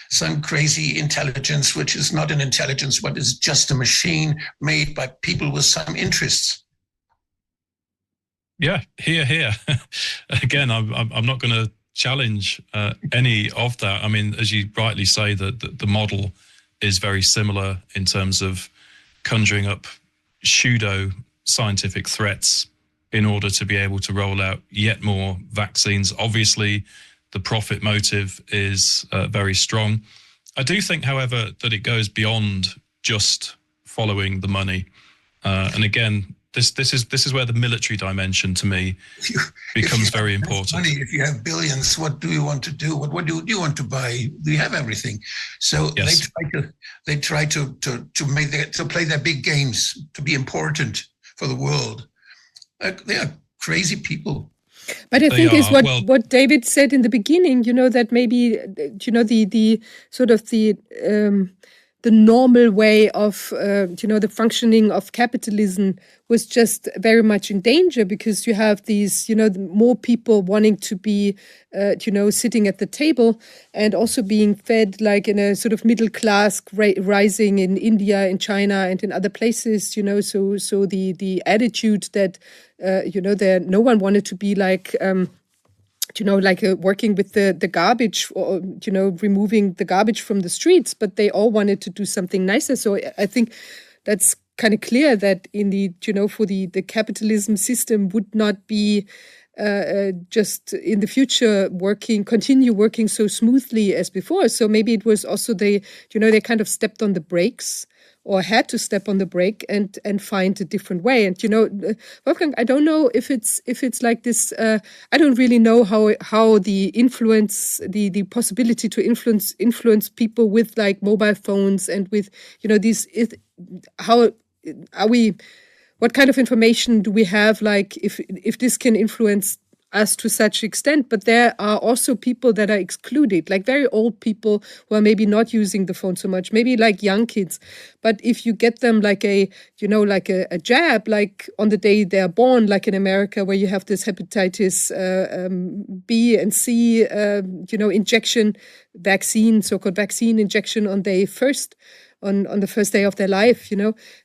some crazy intelligence, which is not an intelligence, but is just a machine made by people with some interests. Yeah, here. Again, I'm not going to challenge any of that. I mean, as you rightly say, the model is very similar in terms of conjuring up pseudo scientific threats in order to be able to roll out yet more vaccines. Obviously, The profit motive is very strong. I do think, however, that it goes beyond just following the money. And again, this is where the military dimension to me becomes very important. Money, if you have billions, what do you want to do? What do you want to buy? Do you have everything? So yes. they try to play their big games, to be important for the world. They are crazy people. But I think is what David said in the beginning, that maybe, the sort of the normal way of, the functioning of capitalism was just very much in danger, because you have these, more people wanting to be, sitting at the table and also being fed like in a sort of middle class rising in India, in China, and in other places, so the attitude that, there no one wanted to be like, working with the garbage, or, removing the garbage from the streets, but they all wanted to do something nicer. So I think that's kind of clear that in the, for the capitalism system would not be just in the future continue working so smoothly as before. So maybe it was also they kind of stepped on the brakes, or had to step on the brake and find a different way. And Wolfgang, I don't know if it's like this. I don't really know how the influence, the possibility to influence people with like mobile phones and with how are we? What kind of information do we have? Like if this can influence us to such extent, but there are also people that are excluded, like very old people who are maybe not using the phone so much, maybe like young kids. But if you get them like a jab, like on the day they're born, like in America, where you have this hepatitis B and C, injection vaccine, so-called vaccine injection on the first day of their life,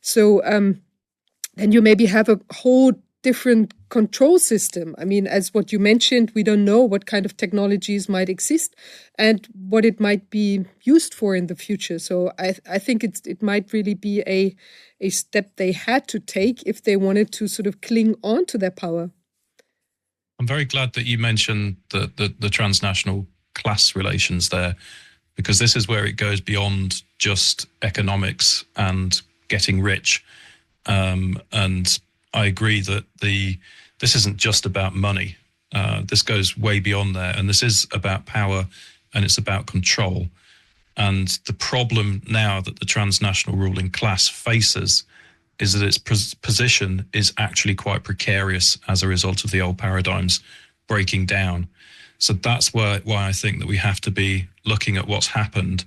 so then you maybe have a whole different control system. I mean, as what you mentioned, we don't know what kind of technologies might exist and what it might be used for in the future. So I think it might really be a step they had to take if they wanted to sort of cling on to their power. I'm very glad that you mentioned the transnational class relations there, because this is where it goes beyond just economics and getting rich. And I agree that this isn't just about money. This goes way beyond there. And this is about power, and it's about control. And the problem now that the transnational ruling class faces is that its position is actually quite precarious as a result of the old paradigms breaking down. So that's why I think that we have to be looking at what's happened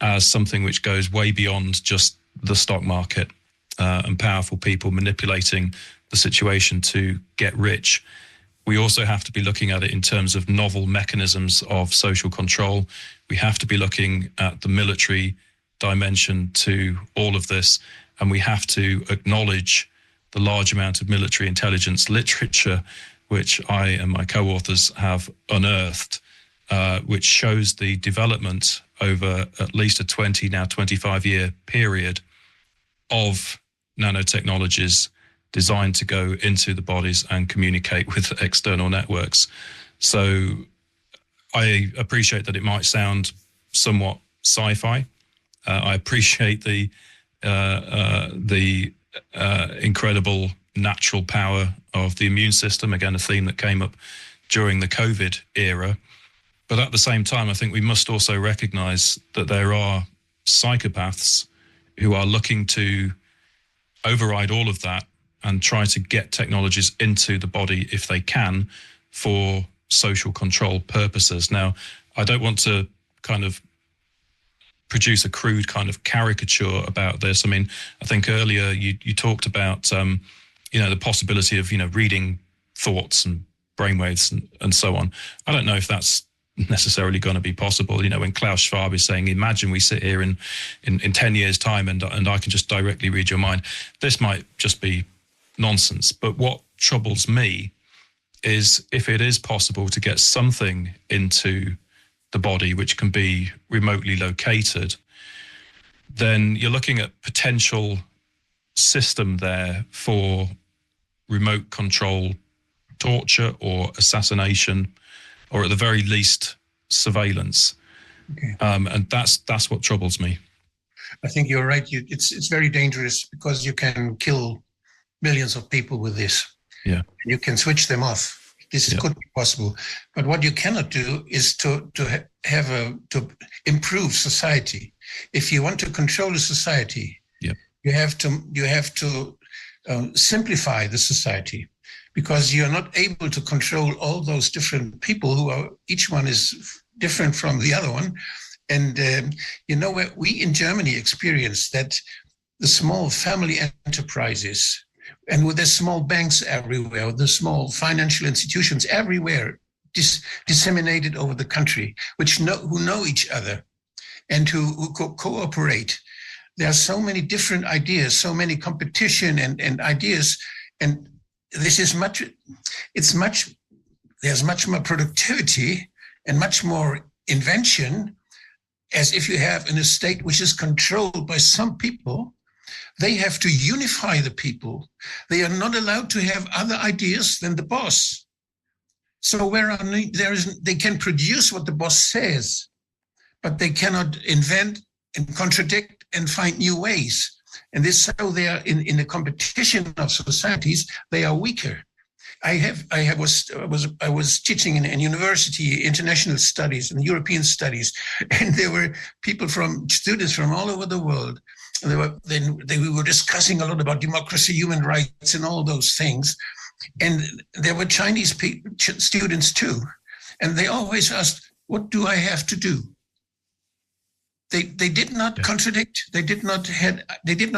as something which goes way beyond just the stock market and powerful people manipulating the situation to get rich. We also have to be looking at it in terms of novel mechanisms of social control. We have to be looking at the military dimension to all of this, and we have to acknowledge the large amount of military intelligence literature which I and my co-authors have unearthed, which shows the development over at least a 25-year period of nanotechnologies designed to go into the bodies and communicate with external networks. So I appreciate that it might sound somewhat sci-fi. I appreciate the incredible natural power of the immune system, again, a theme that came up during the COVID era. But at the same time, I think we must also recognize that there are psychopaths who are looking to override all of that and try to get technologies into the body if they can for social control purposes. Now, I don't want to kind of produce a crude kind of caricature about this. I mean, I think earlier you talked about, the possibility of, reading thoughts and brainwaves and so on. I don't know if that's necessarily going to be possible. When Klaus Schwab is saying, imagine we sit here in 10 years time and I can just directly read your mind. This might just be nonsense. But what troubles me is if it is possible to get something into the body which can be remotely located, then you're looking at potential system there for remote control torture or assassination. or at the very least, surveillance. Okay. And that's what troubles me. I think you're right. It's very dangerous because you can kill millions of people with this. Yeah. You can switch them off. This could be possible, but what you cannot do is to improve society. If you want to control a society, you have to simplify the society, because you're not able to control all those different people who are, each one is different from the other one. And we in Germany experienced that the small family enterprises, and with the small banks everywhere, the small financial institutions everywhere, disseminated over the country, who know each other and who cooperate. There are so many different ideas, so many competition and ideas, and there's much more productivity and much more invention, as if you have in a state which is controlled by some people. They have to unify the people. They are not allowed to have other ideas than the boss. So they can produce what the boss says, but they cannot invent and contradict and find new ways. And so they are in the competition of societies, they are weaker. I was teaching in university, international studies and European studies, and there were students from all over the world. And we were discussing a lot about democracy, human rights, and all those things. And there were Chinese students too, and they always asked, "What do I have to do?" They did not contradict. They did not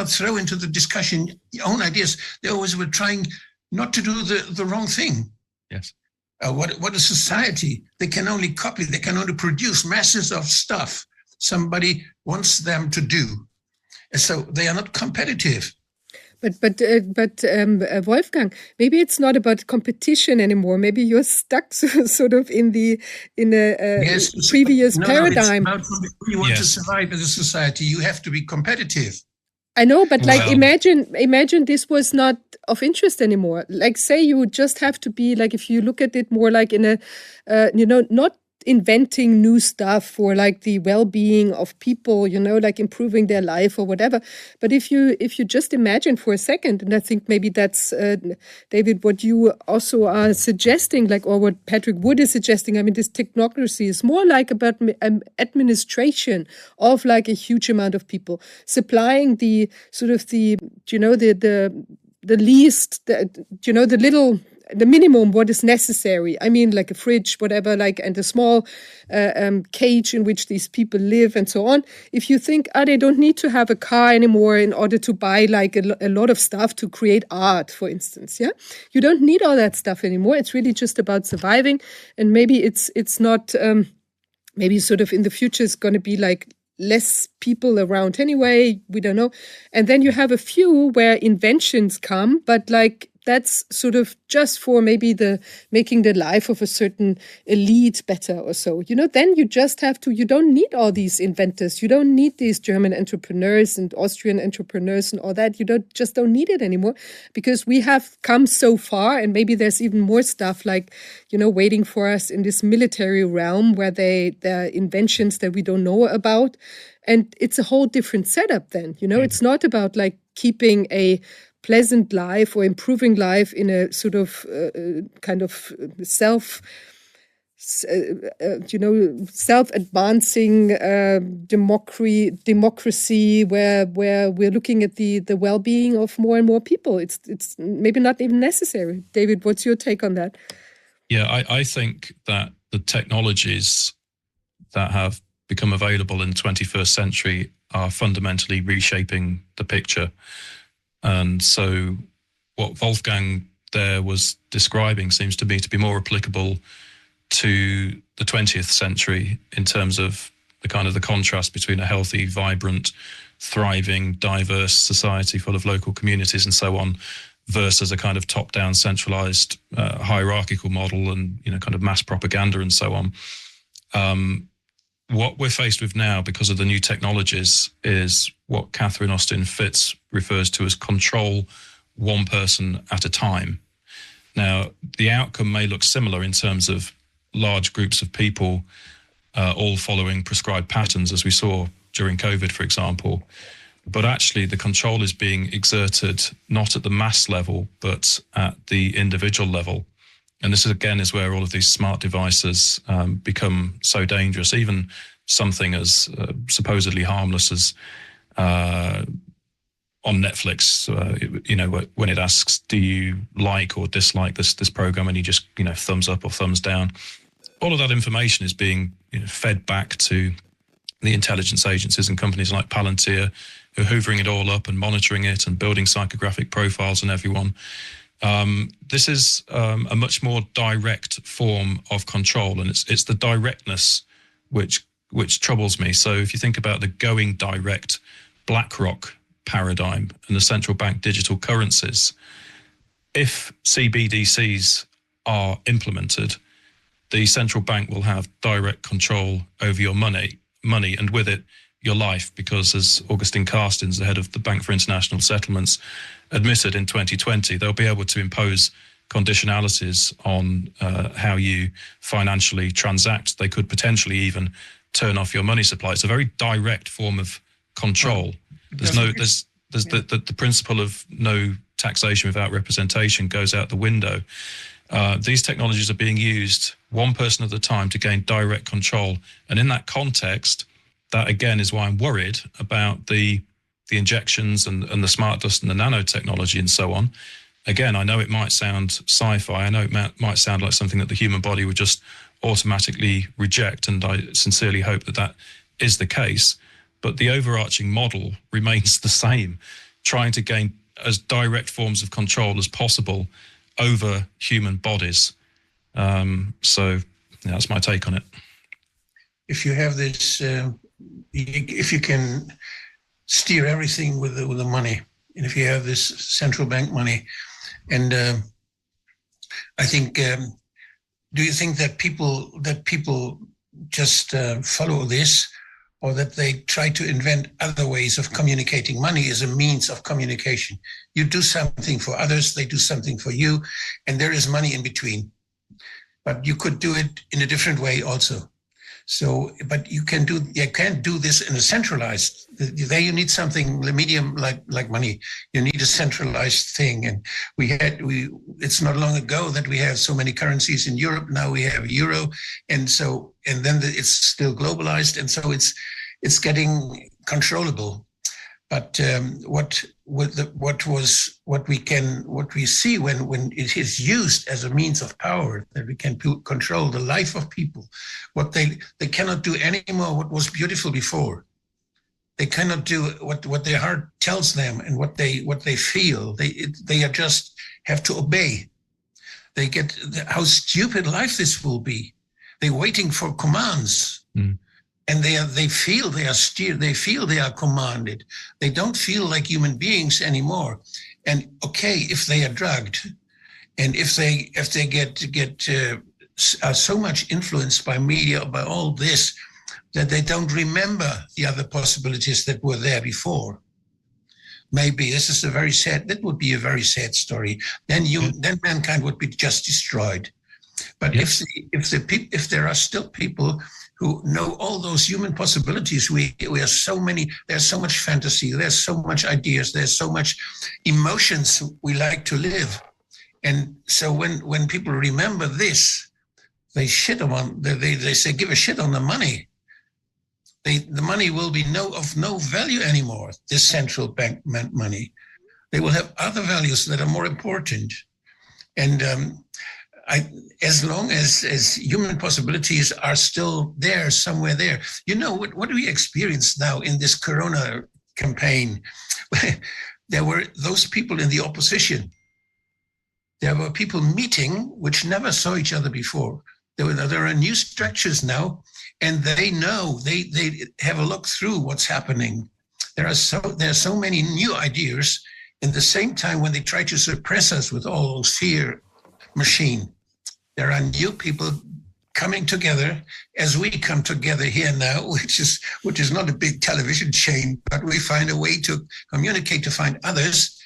throw into the discussion own ideas. They always were trying not to do the wrong thing. Yes. What a society! They can only copy. They can only produce masses of stuff somebody wants them to do. So they are not competitive. But Wolfgang, maybe it's not about competition anymore. Maybe you're stuck sort of in a previous paradigm. No, you want to survive as a society, you have to be competitive. I know, but imagine this was not of interest anymore. Like, say you just have to be like, if you look at it more like in not inventing new stuff for like the well-being of people, like improving their life or whatever. But if you just imagine for a second, and I think maybe that's David, what you also are suggesting, like, or what Patrick Wood is suggesting. I mean, this technocracy is more like about administration of like a huge amount of people, supplying the sort of the least, the little, the minimum what is necessary. I mean, like a fridge, whatever, like, and a small cage in which these people live and so on. If you think, they don't need to have a car anymore in order to buy like a lot of stuff to create art, for instance, you don't need all that stuff anymore. It's really just about surviving. And maybe it's not, maybe sort of in the future it's going to be like less people around anyway, we don't know. And then you have a few where inventions come, but like that's sort of just for maybe making the life of a certain elite better or so. Then you just have to, you don't need all these inventors. You don't need these German entrepreneurs and Austrian entrepreneurs and all that. You just don't need it anymore, because we have come so far, and maybe there's even more stuff like, waiting for us in this military realm where there are inventions that we don't know about. And it's a whole different setup then, It's not about like keeping a pleasant life or improving life in a sort of kind of self-advancing democracy where we're looking at the well-being of more and more people. It's maybe not even necessary. David, what's your take on that? Yeah, I think that the technologies that have become available in the 21st century are fundamentally reshaping the picture. And so what Wolfgang there was describing seems to me to be more applicable to the 20th century in terms of the kind of the contrast between a healthy, vibrant, thriving, diverse society full of local communities and so on, versus a kind of top-down centralized hierarchical model and, kind of mass propaganda and so on. What we're faced with now, because of the new technologies, is what Catherine Austin Fitts refers to as control one person at a time. Now, the outcome may look similar in terms of large groups of people all following prescribed patterns, as we saw during COVID, for example. But actually, the control is being exerted not at the mass level, but at the individual level. And this, again, is where all of these smart devices become so dangerous. Even something as supposedly harmless as on Netflix, when it asks, do you like or dislike this program, and you just, thumbs up or thumbs down. All of that information is being fed back to the intelligence agencies and companies like Palantir, who are hoovering it all up and monitoring it and building psychographic profiles on everyone. This is a much more direct form of control, and it's the directness which troubles me. So if you think about the going direct BlackRock paradigm and the central bank digital currencies, if CBDCs are implemented, the central bank will have direct control over your money, and with it, your life, because as Augustine Carstens, the head of the Bank for International Settlements, admitted in 2020, they'll be able to impose conditionalities on how you financially transact. They could potentially even turn off your money supply. It's a very direct form of control. There's the principle of no taxation without representation goes out the window. These technologies are being used one person at a time to gain direct control. And in that context, that again is why I'm worried about the injections and the smart dust and the nanotechnology and so on. Again, I know it might sound sci-fi. I know it might sound like something that the human body would just automatically reject. And I sincerely hope that is the case. But the overarching model remains the same, trying to gain as direct forms of control as possible over human bodies. So that's my take on it. If you have this, if you can steer everything with the money, and if you have this central bank money, and I think, do you think that people just follow this, or that they try to invent other ways of communicating? Money is a means of communication. You do something for others, they do something for you, and there is money in between. But you could do it in a different way also. So, but you can't do this in a centralized. There you need something medium like money. You need a centralized thing, and it's not long ago that we had so many currencies in Europe. Now we have euro, and then it's still globalized, and so it's getting controllable. But what we see when it is used as a means of power, that we can control the life of people, what they cannot do anymore what was beautiful before. They cannot do what their heart tells them and what they feel. They are just have to obey. They get how stupid life this will be. They're waiting for commands. Mm. And they feel they are steered. They feel they are commanded. They don't feel like human beings anymore. And okay, if they are drugged, and if they are so much influenced by media, by all this, that they don't remember the other possibilities that were there before. Maybe that would be a very sad story. Then mankind would be just destroyed. But yes. if there are still people who know all those human possibilities, we are so many, there's so much fantasy, there's so much ideas, there's so much emotions we like to live. And so when people remember this, they say, give a shit on the money. The money will be of no value anymore, this central bank money. They will have other values that are more important. And as long as human possibilities are still there, somewhere there, what do we experience now in this Corona campaign? There were those people in the opposition. There were people meeting which never saw each other before. There are new structures now, and they know, they have a look through what's happening. There are so many new ideas. In the same time, when they try to suppress us with all those fear machine, there are new people coming together as we come together here now, which is not a big television chain, but we find a way to communicate, to find others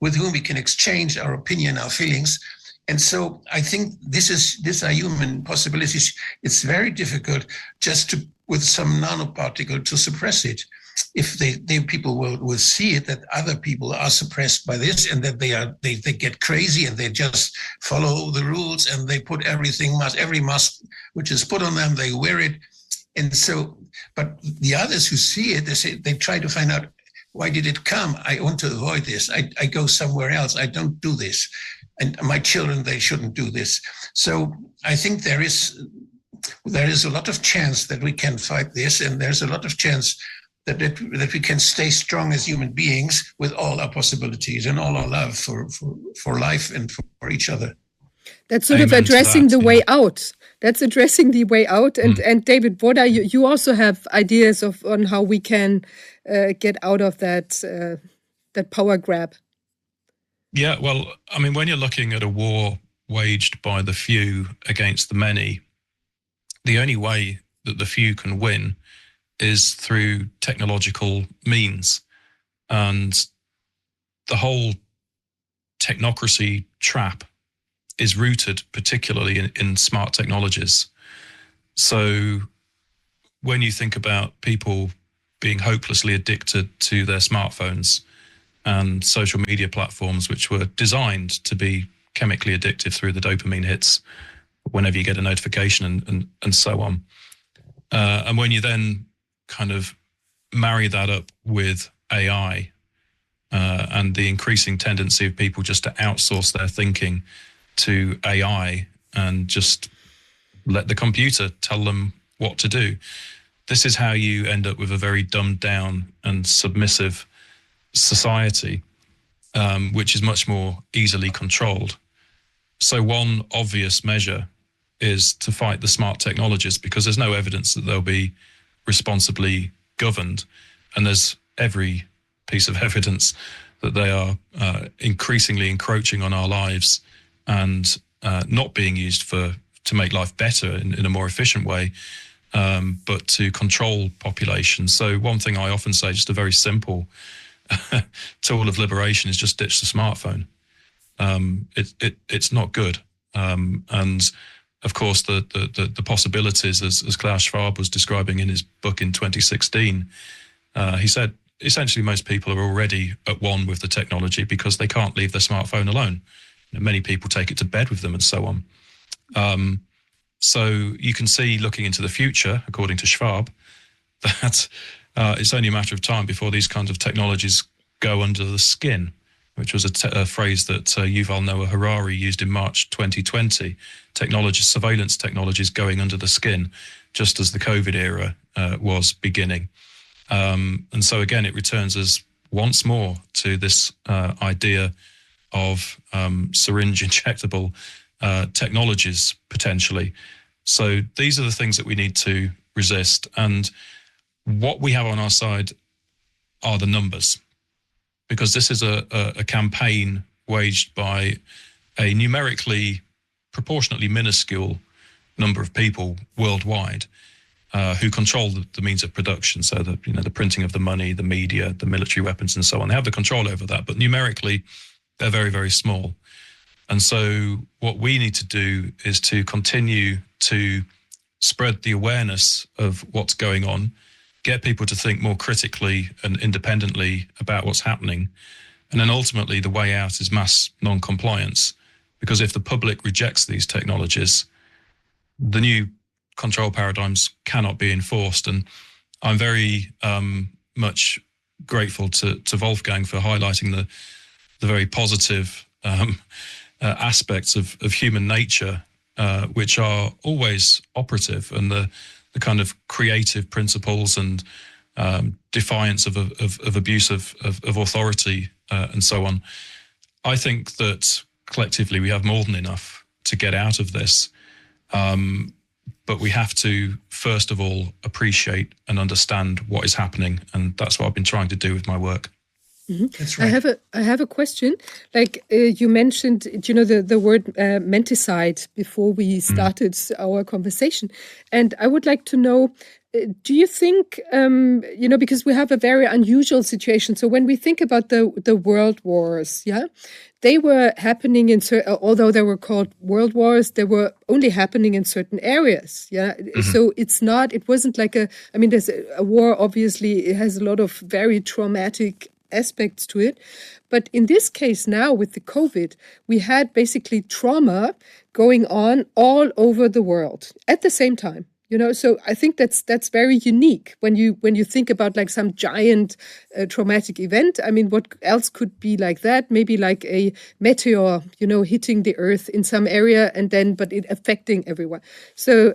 with whom we can exchange our opinion, our feelings, And so I think these are human possibilities. It's very difficult just to, with some nanoparticle, to suppress it. If people will see it, that other people are suppressed by this, and that they get crazy and they just follow the rules, and they put every mask which is put on them, they wear it. And so, but the others who see it, they try to find out, why did it come? I want to avoid this. I go somewhere else. I don't do this. And my children, they shouldn't do this. So I think there is a lot of chance that we can fight this, and there's a lot of chance that we can stay strong as human beings with all our possibilities and all our love for life and for each other. That's sort of addressing the way out. That's addressing the way out. And David, what are you also have ideas on how we can get out of that power grab? Yeah, well, I mean, when you're looking at a war waged by the few against the many, the only way that the few can win is through technological means. And the whole technocracy trap is rooted particularly in smart technologies. So when you think about people being hopelessly addicted to their smartphones and social media platforms, which were designed to be chemically addictive through the dopamine hits whenever you get a notification and so on. And when you then kind of marry that up with AI and the increasing tendency of people just to outsource their thinking to AI and just let the computer tell them what to do, this is how you end up with a very dumbed down and submissive society, which is much more easily controlled. So one obvious measure is to fight the smart technologies, because there's no evidence that they'll be responsibly governed. And there's every piece of evidence that they are increasingly encroaching on our lives and not being used to make life better in a more efficient way, but to control populations. So one thing I often say, just a very simple tool of liberation, is just ditch the smartphone. It's not good. And of course, the possibilities, as Klaus Schwab was describing in his book in 2016, he said essentially most people are already at one with the technology because they can't leave their smartphone alone. Many people take it to bed with them and so on. So you can see, looking into the future, according to Schwab, that it's only a matter of time before these kinds of technologies go under the skin, which was a phrase that Yuval Noah Harari used in March 2020. Surveillance technologies going under the skin, just as the COVID era was beginning. And so again, it returns us once more to this idea of syringe injectable technologies, potentially. So these are the things that we need to resist. And what we have on our side are the numbers, because this is a campaign waged by a numerically, proportionately minuscule number of people worldwide who control the means of production. So the printing of the money, the media, the military weapons, and so on. They have the control over that, but numerically, they're very, very small. And so what we need to do is to continue to spread the awareness of what's going on, get people to think more critically and independently about what's happening. And then ultimately the way out is mass non-compliance, because if the public rejects these technologies, the new control paradigms cannot be enforced. And I'm very much grateful to Wolfgang for highlighting the very positive aspects of human nature, which are always operative, and the kind of creative principles and defiance of abuse of authority and so on. I think that collectively we have more than enough to get out of this. But we have to, first of all, appreciate and understand what is happening. And that's what I've been trying to do with my work. Mm-hmm. That's right. I have a question. Like you mentioned, the word menticide before we started our conversation, and I would like to know do you think, because we have a very unusual situation. So when we think about the world wars, yeah, they were happening although they were called world wars, they were only happening in certain areas. Yeah. Mm-hmm. So it wasn't like there's a war, obviously, it has a lot of very traumatic aspects to it. But in this case now with the COVID, we had basically trauma going on all over the world at the same time. So I think that's very unique when you think about like some giant traumatic event. I mean, what else could be like that? Maybe like a meteor, hitting the Earth in some area but it affecting everyone. So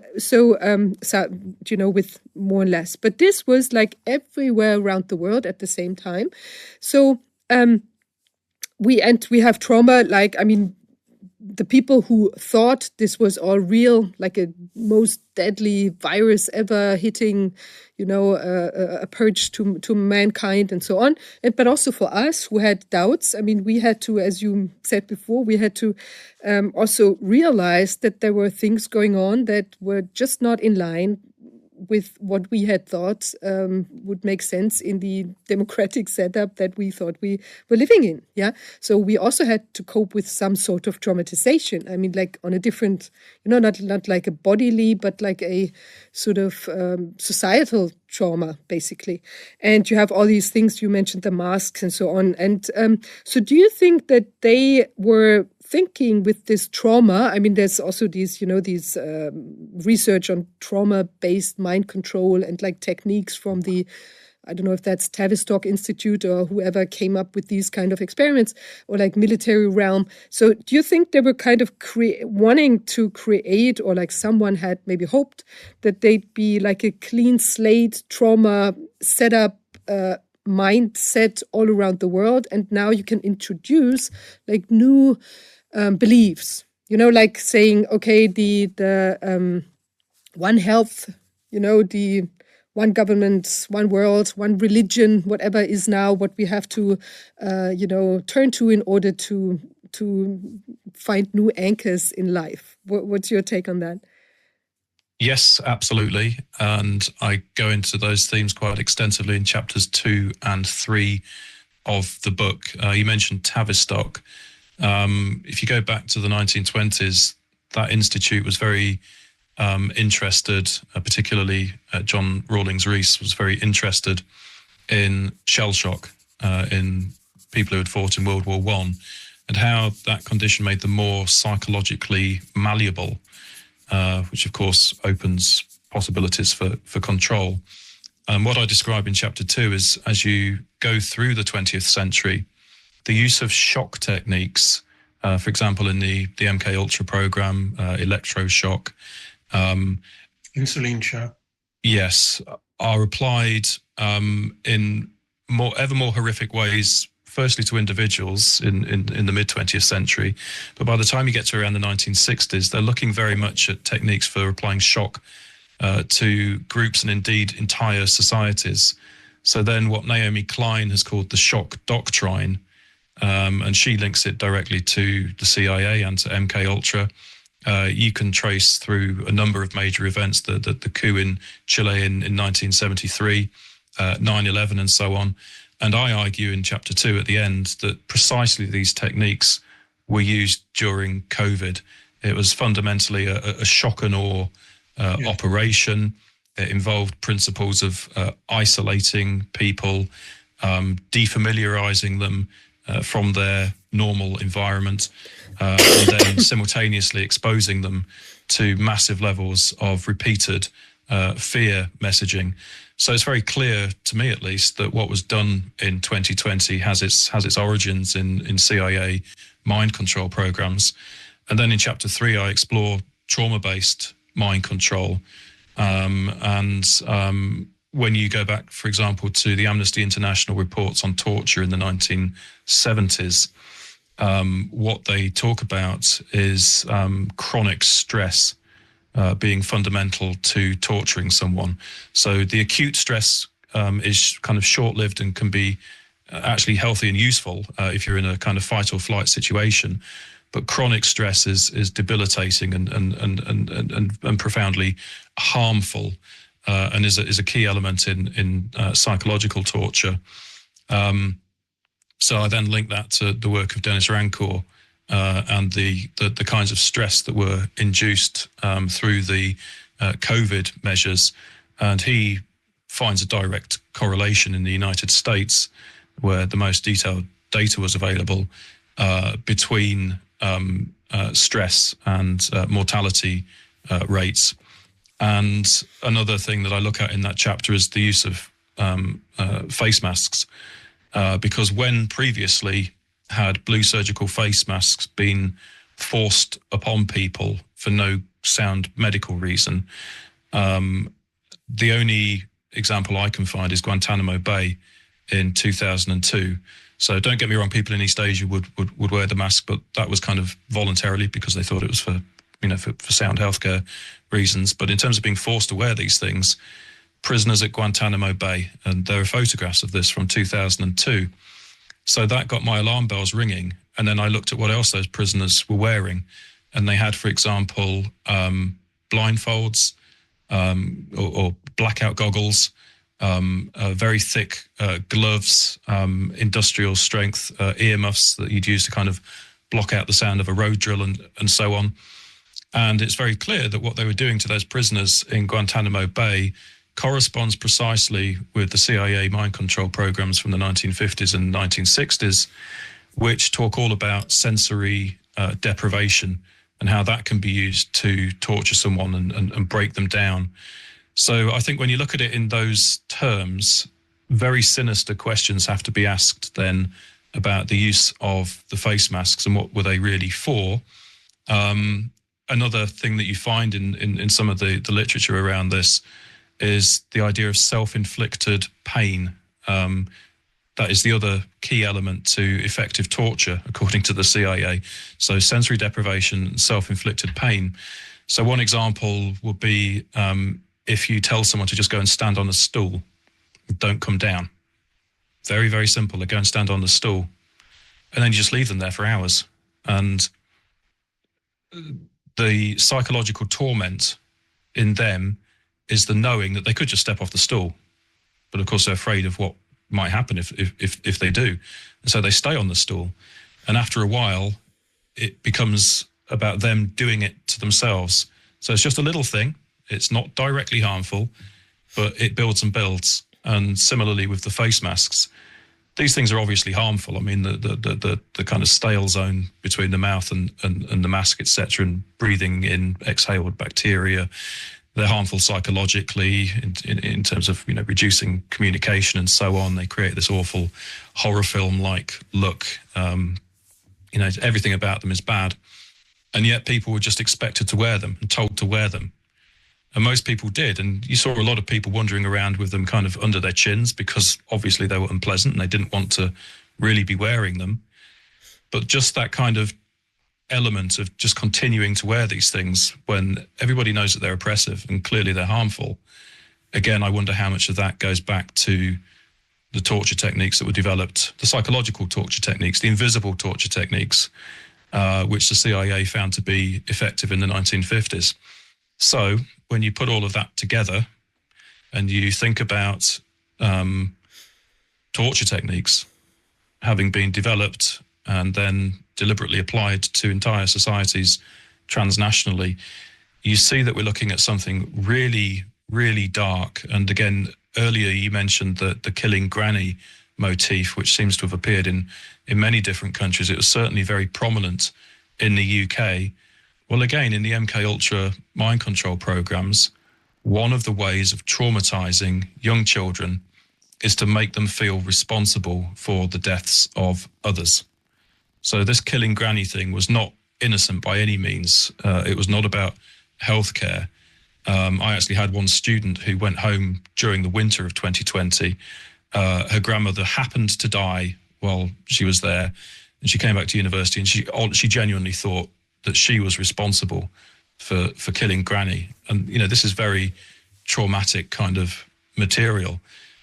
with more or less. But this was like everywhere around the world at the same time. So we have trauma. Like, I mean, the people who thought this was all real, like a most deadly virus ever hitting, a purge to mankind and so on. But also for us who had doubts, I mean, we had to, as you said before, we had to also realize that there were things going on that were just not in line with what we had thought would make sense in the democratic setup that we thought we were living in. Yeah. So we also had to cope with some sort of traumatization. I mean, like on a different, not like a bodily, but like a sort of societal trauma, basically. And you have all these things, you mentioned the masks and so on. And so do you think that they were thinking with this trauma? I mean, there's also these research on trauma-based mind control and like techniques from the, I don't know if that's Tavistock Institute or whoever came up with these kind of experiments, or like military realm. So do you think they were kind of wanting to create, or like someone had maybe hoped that they'd be like a clean slate trauma setup mindset all around the world, and now you can introduce like new beliefs, like saying, okay, the one health, the one government, one world, one religion, whatever is now what we have to, turn to in order to find new anchors in life. What's your take on that? Yes, absolutely. And I go into those themes quite extensively in chapters 2 and 3 of the book. You mentioned Tavistock. If you go back to the 1920s, that institute was very interested, particularly John Rawlings Rees was very interested in shell shock in people who had fought in World War I, and how that condition made them more psychologically malleable, which of course opens possibilities for control. What I describe in chapter 2 is, as you go through the 20th century, the use of shock techniques, for example, in the MK Ultra program, electroshock, insulin shock, yes, are applied in ever more horrific ways. Firstly, to individuals in the mid 20th century, but by the time you get to around the 1960s, they're looking very much at techniques for applying shock to groups and indeed entire societies. So then, what Naomi Klein has called the shock doctrine. And she links it directly to the CIA and to MK Ultra. You can trace through a number of major events, the coup in Chile in 1973, 9/11 and so on. And I argue in chapter 2 at the end that precisely these techniques were used during COVID. It was fundamentally a shock and awe operation. It involved principles of isolating people, defamiliarizing them from their normal environment, and then simultaneously exposing them to massive levels of repeated fear messaging. So it's very clear to me, at least, that what was done in 2020 has its origins in CIA mind control programs. And then in chapter 3, I explore trauma-based mind control. When you go back, for example, to the Amnesty International reports on torture in the 1970s, what they talk about is chronic stress being fundamental to torturing someone. So the acute stress is kind of short-lived and can be actually healthy and useful if you're in a kind of fight or flight situation. But chronic stress is debilitating and profoundly harmful. and is a key element in psychological torture. So I then linked that to the work of Dennis Rancourt and the kinds of stress that were induced through the COVID measures. And he finds a direct correlation in the United States, where the most detailed data was available, between stress and mortality rates. And another thing that I look at in that chapter is the use of face masks, because when previously had blue surgical face masks been forced upon people for no sound medical reason, the only example I can find is Guantanamo Bay in 2002. So don't get me wrong, people in East Asia would wear the mask, but that was kind of voluntarily because they thought it was for sound healthcare reasons. But in terms of being forced to wear these things, prisoners at Guantanamo Bay, and there are photographs of this from 2002. So that got my alarm bells ringing. And then I looked at what else those prisoners were wearing. And they had, for example, blindfolds or blackout goggles, very thick gloves, industrial strength earmuffs that you'd use to kind of block out the sound of a road drill and so on. And it's very clear that what they were doing to those prisoners in Guantanamo Bay corresponds precisely with the CIA mind control programs from the 1950s and 1960s, which talk all about sensory deprivation and how that can be used to torture someone and break them down. So I think when you look at it in those terms, very sinister questions have to be asked then about the use of the face masks and what were they really for. Another thing that you find in some of the literature around this is the idea of self-inflicted pain. That is the other key element to effective torture, according to the CIA. So sensory deprivation, self-inflicted pain. So one example would be if you tell someone to just go and stand on a stool, don't come down. Very, very simple. They go and stand on the stool, and then you just leave them there for hours. And the psychological torment in them is the knowing that they could just step off the stool, but of course they're afraid of what might happen if they do. And so they stay on the stool. And after a while, it becomes about them doing it to themselves. So it's just a little thing. It's not directly harmful, but it builds and builds. And similarly with the face masks, these things are obviously harmful. I mean, the kind of stale zone between the mouth and the mask, etc., and breathing in exhaled bacteria, they're harmful psychologically in terms of reducing communication and so on. They create this awful horror film-like look. Everything about them is bad, and yet people were just expected to wear them and told to wear them. And most people did. And you saw a lot of people wandering around with them kind of under their chins because obviously they were unpleasant and they didn't want to really be wearing them. But just that kind of element of just continuing to wear these things when everybody knows that they're oppressive and clearly they're harmful. Again, I wonder how much of that goes back to the torture techniques that were developed, the psychological torture techniques, the invisible torture techniques, which the CIA found to be effective in the 1950s. So when you put all of that together and you think about torture techniques having been developed and then deliberately applied to entire societies transnationally, you see that we're looking at something really, really dark. And again, earlier you mentioned the killing granny motif, which seems to have appeared in many different countries. It was certainly very prominent in the UK. Well, again, in the MK Ultra mind control programs, one of the ways of traumatizing young children is to make them feel responsible for the deaths of others. So this killing granny thing was not innocent by any means. It was not about healthcare. I actually had one student who went home during the winter of 2020. Her grandmother happened to die while she was there, and she came back to university, and she genuinely thought that she was responsible for killing granny. And this is very traumatic kind of material.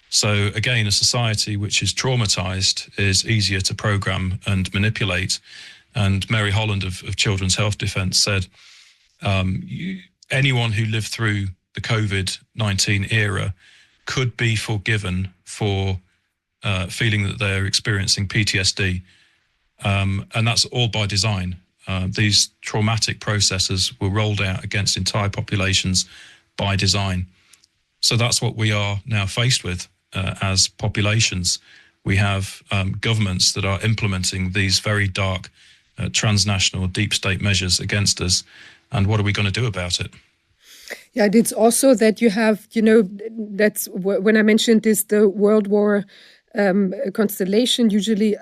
So again, a society which is traumatized is easier to program and manipulate. And Mary Holland of Children's Health Defence said, anyone who lived through the COVID-19 era could be forgiven for feeling that they're experiencing PTSD. And that's all by design. These traumatic processes were rolled out against entire populations by design. So that's what we are now faced with as populations. We have governments that are implementing these very dark transnational deep state measures against us. And what are we going to do about it? Yeah, and it's also that you have, that's when I mentioned this, the World War constellation, usually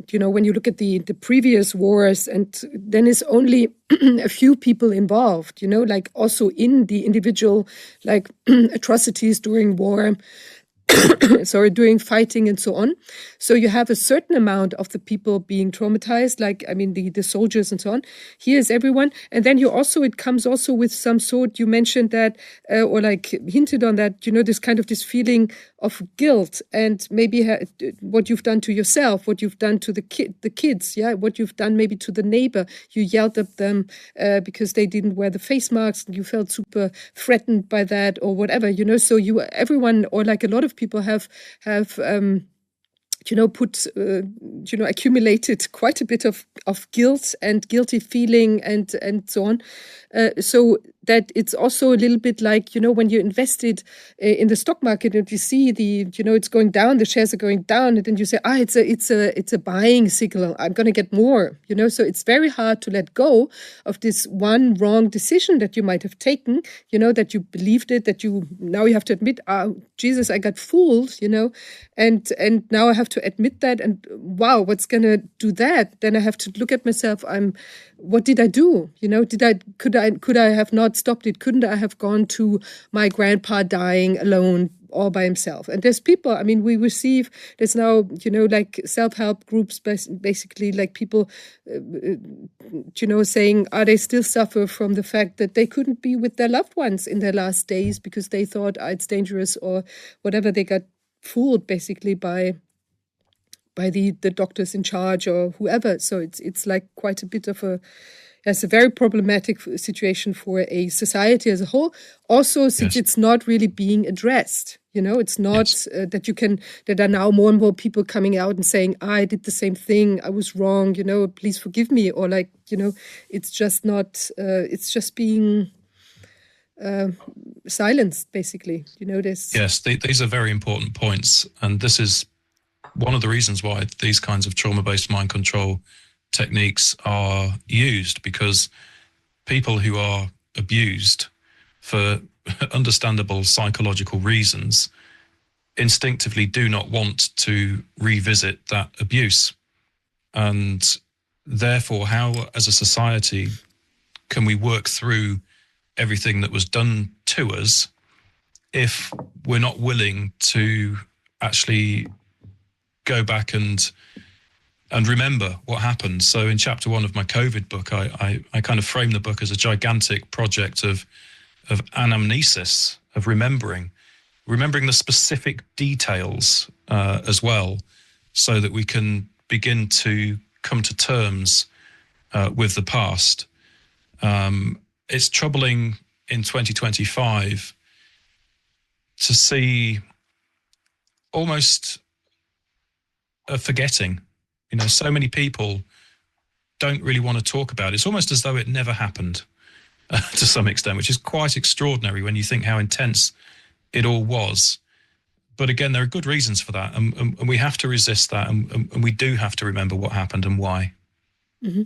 when you look at the previous wars, and then it's only a few people involved, like also in the individual, like atrocities during war, during fighting and so on. So you have a certain amount of the people being traumatized, the soldiers and so on. Here's everyone. And then it comes also with some sort, you mentioned that, or hinted on that, this kind of this feeling of guilt, and maybe what you've done to yourself, what you've done to the kids, what you've done maybe to the neighbor. You yelled at them because they didn't wear the face masks, and you felt super threatened by that, or whatever, so everyone, or a lot of people have accumulated quite a bit of guilt and guilty feeling and so on. So that it's also a little bit like, when you invested in the stock market and you see it's going down, the shares are going down, and then you say, it's a buying signal, I'm going to get more, so it's very hard to let go of this one wrong decision that you might have taken, that you believed it, that now you have to admit, Jesus, I got fooled, and now I have to admit that, and wow, what's going to do that? Then I have to look at myself, what did I do? Could I have not stopped it? Couldn't I have gone to my grandpa dying alone all by himself? And there's people, we receive, there's now, self-help groups, basically people, saying, they still suffer from the fact that they couldn't be with their loved ones in their last days because they thought it's dangerous or whatever. They got fooled basically by the doctors in charge or whoever. So it's quite a bit of it's a very problematic situation for a society as a whole. Also, since It's not really being addressed, it's not that are now more and more people coming out and saying, I did the same thing, I was wrong, please forgive me. Or it's just not, it's just being silenced, basically. Yes, these are very important points. And this is one of the reasons why these kinds of trauma-based mind control techniques are used, because people who are abused for understandable psychological reasons instinctively do not want to revisit that abuse. And therefore, how as a society can we work through everything that was done to us if we're not willing to actually go back and remember what happened? So in chapter 1 of my COVID book, I kind of frame the book as a gigantic project of anamnesis, of remembering the specific details as well, so that we can begin to come to terms with the past. It's troubling in 2025 to see almost a forgetting. So many people don't really want to talk about it. It's almost as though it never happened to some extent, which is quite extraordinary when you think how intense it all was. But again, there are good reasons for that, and we have to resist that, and we do have to remember what happened and why. Mm-hmm.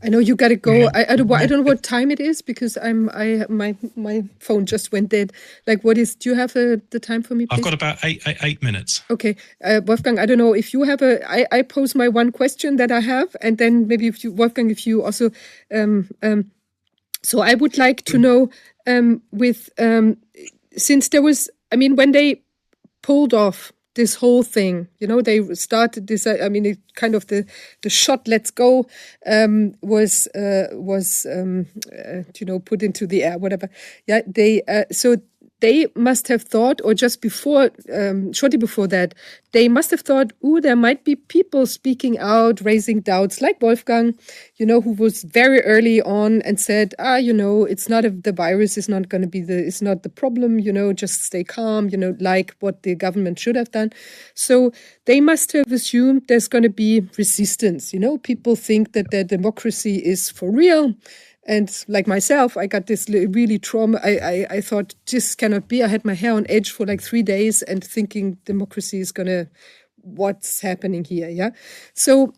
I know you got to go. I don't know what time it is, because my phone just went dead. Do you have the time for me, please? I've got about eight minutes. Okay. Wolfgang, I don't know if you have I pose my one question that I have, and then maybe Wolfgang, if you also, so I would like to know, since there was, when they pulled off this whole thing, they started this. It kind of the shot "Let's go" was put into the air, whatever. Yeah, they so they must have thought, or just before, shortly before that, they must have thought, there might be people speaking out, raising doubts, like Wolfgang, who was very early on and said, it's not the virus is not going to be it's not the problem, just stay calm, like what the government should have done. So they must have assumed there's going to be resistance. People think that their democracy is for real. And like myself, I got this really trauma. I thought, this cannot be. I had my hair on edge for like 3 days and thinking democracy is what's happening here? Yeah. So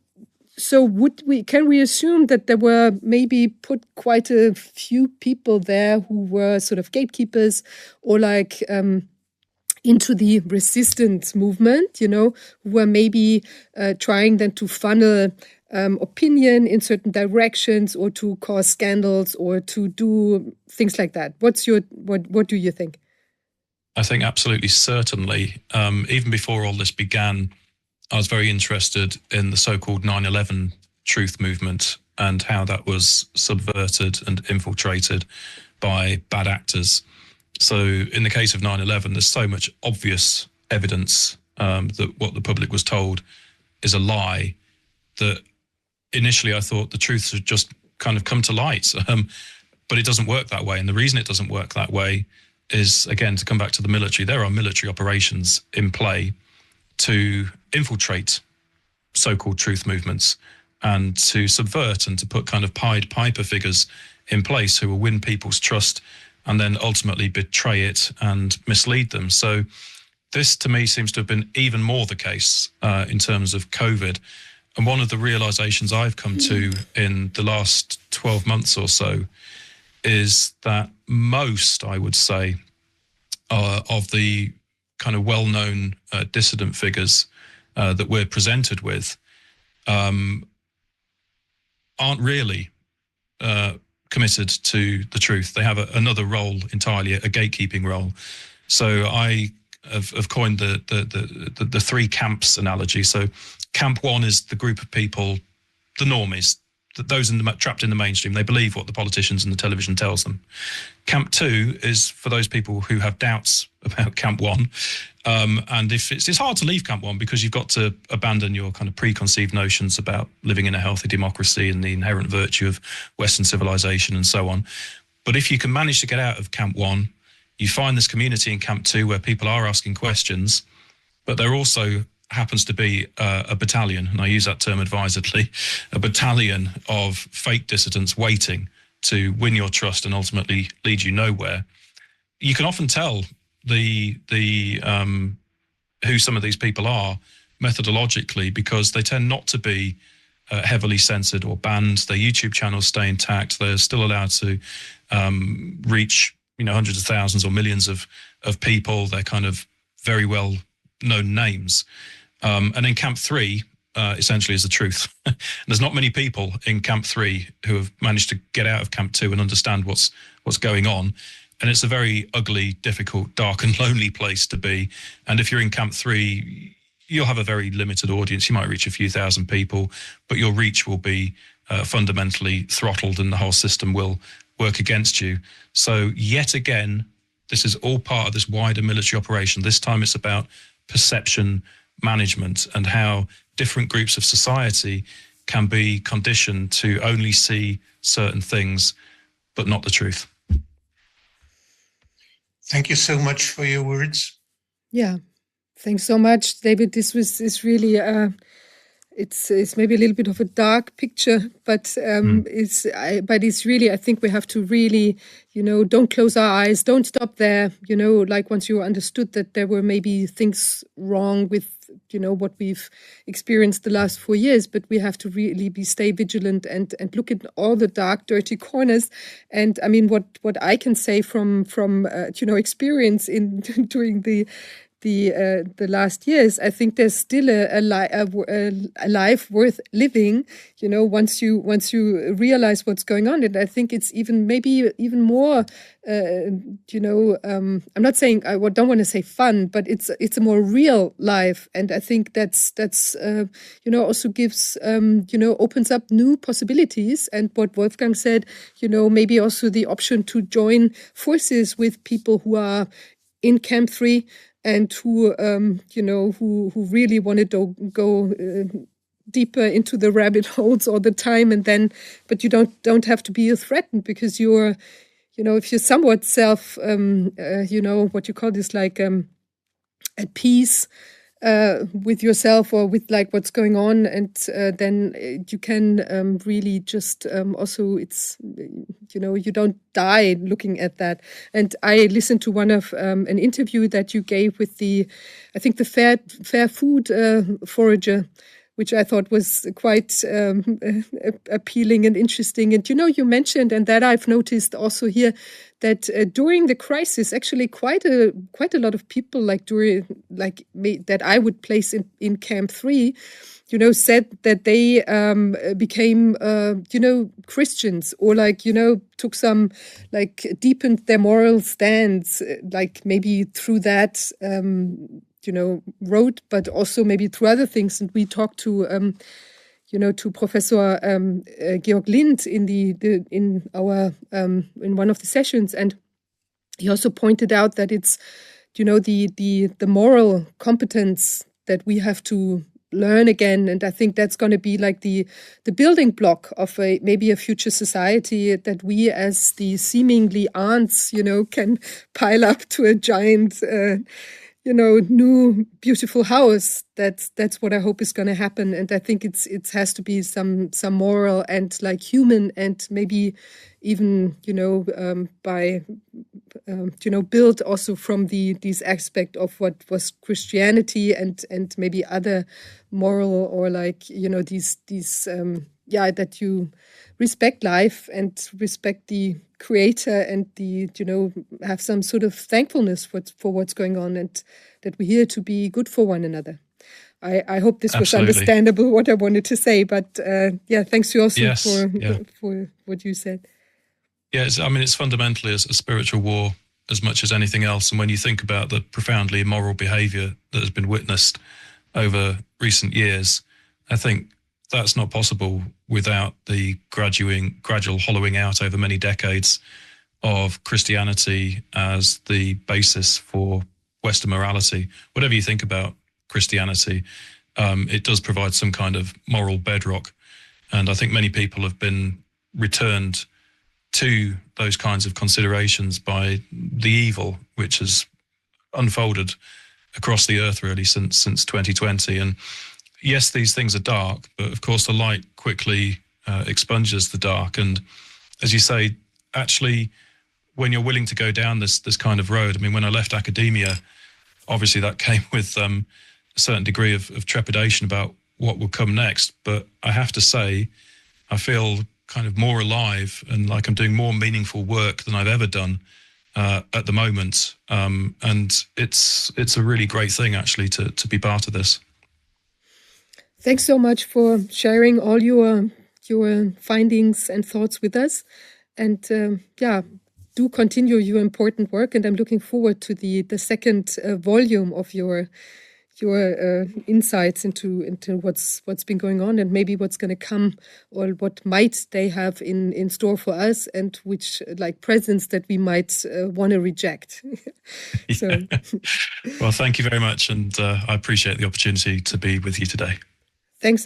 can we assume that there were maybe put quite a few people there who were sort of gatekeepers or like into the resistance movement, who were maybe trying then to funnel opinion in certain directions or to cause scandals or to do things like that? What do you think? I think absolutely certainly. Even before all this began, I was very interested in the so-called 9/11 truth movement and how that was subverted and infiltrated by bad actors. So in the case of 9/11, there's so much obvious evidence that what the public was told is a lie that initially I thought the truth had just kind of come to light. But it doesn't work that way. And the reason it doesn't work that way is, again, to come back to the military, there are military operations in play to infiltrate so-called truth movements and to subvert and to put kind of Pied Piper figures in place who will win people's trust and then ultimately betray it and mislead them. So this, to me, seems to have been even more the case in terms of COVID. And one of the realizations I've come to in the last 12 months or so is that most, I would say, of the kind of well-known dissident figures that we're presented with aren't really committed to the truth. They have another role entirely, a gatekeeping role. So I have coined the three camps analogy. So camp one is the group of people, the normies, those trapped in the mainstream. They believe what the politicians and the television tells them. Camp two is for those people who have doubts about camp one. And if it's hard to leave camp one because you've got to abandon your kind of preconceived notions about living in a healthy democracy and the inherent virtue of Western civilization and so on. But if you can manage to get out of camp one, you find this community in camp two where people are asking questions, but there also happens to be a battalion, and I use that term advisedly, a battalion of fake dissidents waiting to win your trust and ultimately lead you nowhere. You can often tell who some of these people are methodologically because they tend not to be heavily censored or banned. Their YouTube channels stay intact. They're still allowed to reach hundreds of thousands or millions of people. They're kind of very well known names. And in camp three, essentially, is the truth. There's not many people in camp three who have managed to get out of camp two and understand what's going on. And it's a very ugly, difficult, dark and lonely place to be. And if you're in camp three, you'll have a very limited audience. You might reach a few thousand people, but your reach will be fundamentally throttled and the whole system will work against you. So yet again, this is all part of this wider military operation. This time it's about perception management and how different groups of society can be conditioned to only see certain things, but not the truth. Thank you so much for your words. Yeah, thanks so much, David. This is really it's maybe a little bit of a dark picture, but it's really, I think we have to really, don't close our eyes, don't stop there. Like once you understood that there were maybe things wrong with what we've experienced the last 4 years, but we have to really stay vigilant and look at all the dark, dirty corners. And I mean, what I can say from experience in during the the last years, I think there's still a life worth living, once you realize what's going on. And I think it's maybe even more, I'm not saying, I don't want to say fun, but it's a more real life. And I think that's also gives, opens up new possibilities. And what Wolfgang said, maybe also the option to join forces with people who are in Camp 3 and who really wanted to go deeper into the rabbit holes all the time, but you don't have to be threatened, because you're, if you're somewhat self, what you call this, like at peace with yourself or with like what's going on, and then you can really just also, it's you don't die looking at that. And I listened to one of an interview that you gave with I think the fair food forager, which I thought was quite appealing and interesting. And you mentioned, and that I've noticed also here, that during the crisis, actually quite a lot of people, that I would place in Camp 3, said that they became Christians, or took some, deepened their moral stance, maybe through that road, but also maybe through other things. And we talked to to Professor Georg Lind in one of the sessions, and he also pointed out that it's the moral competence that we have to learn again. And I think that's going to be like the building block of maybe a future society, that we as the seemingly ants can pile up to a giant new beautiful house. That's what I hope is going to happen. And I think it has to be some moral and human, and maybe even by built also from these aspect of what was Christianity and maybe other moral, or these that you respect life and respect the creator, and have some sort of thankfulness for what's going on, and that we're here to be good for one another. I hope this was understandable what I wanted to say, but thanks to you also for what you said. Yeah, it's fundamentally a spiritual war as much as anything else. And when you think about the profoundly immoral behavior that has been witnessed over recent years, I think that's not possible without the gradual hollowing out over many decades of Christianity as the basis for Western morality. Whatever you think about Christianity, it does provide some kind of moral bedrock. And I think many people have been returned to those kinds of considerations by the evil which has unfolded across the earth really since 2020. And yes, these things are dark, but of course the light quickly expunges the dark. And as you say, actually, when you're willing to go down this kind of road, when I left academia, obviously that came with a certain degree of trepidation about what will come next. But I have to say, I feel kind of more alive and like I'm doing more meaningful work than I've ever done at the moment. And it's a really great thing actually to be part of this. Thanks so much for sharing all your findings and thoughts with us. And do continue your important work. And I'm looking forward to the second volume of your insights into what's been going on, and maybe what's going to come, or what might they have in store for us, and which presents that we might want to reject. So, Well, thank you very much, and I appreciate the opportunity to be with you today.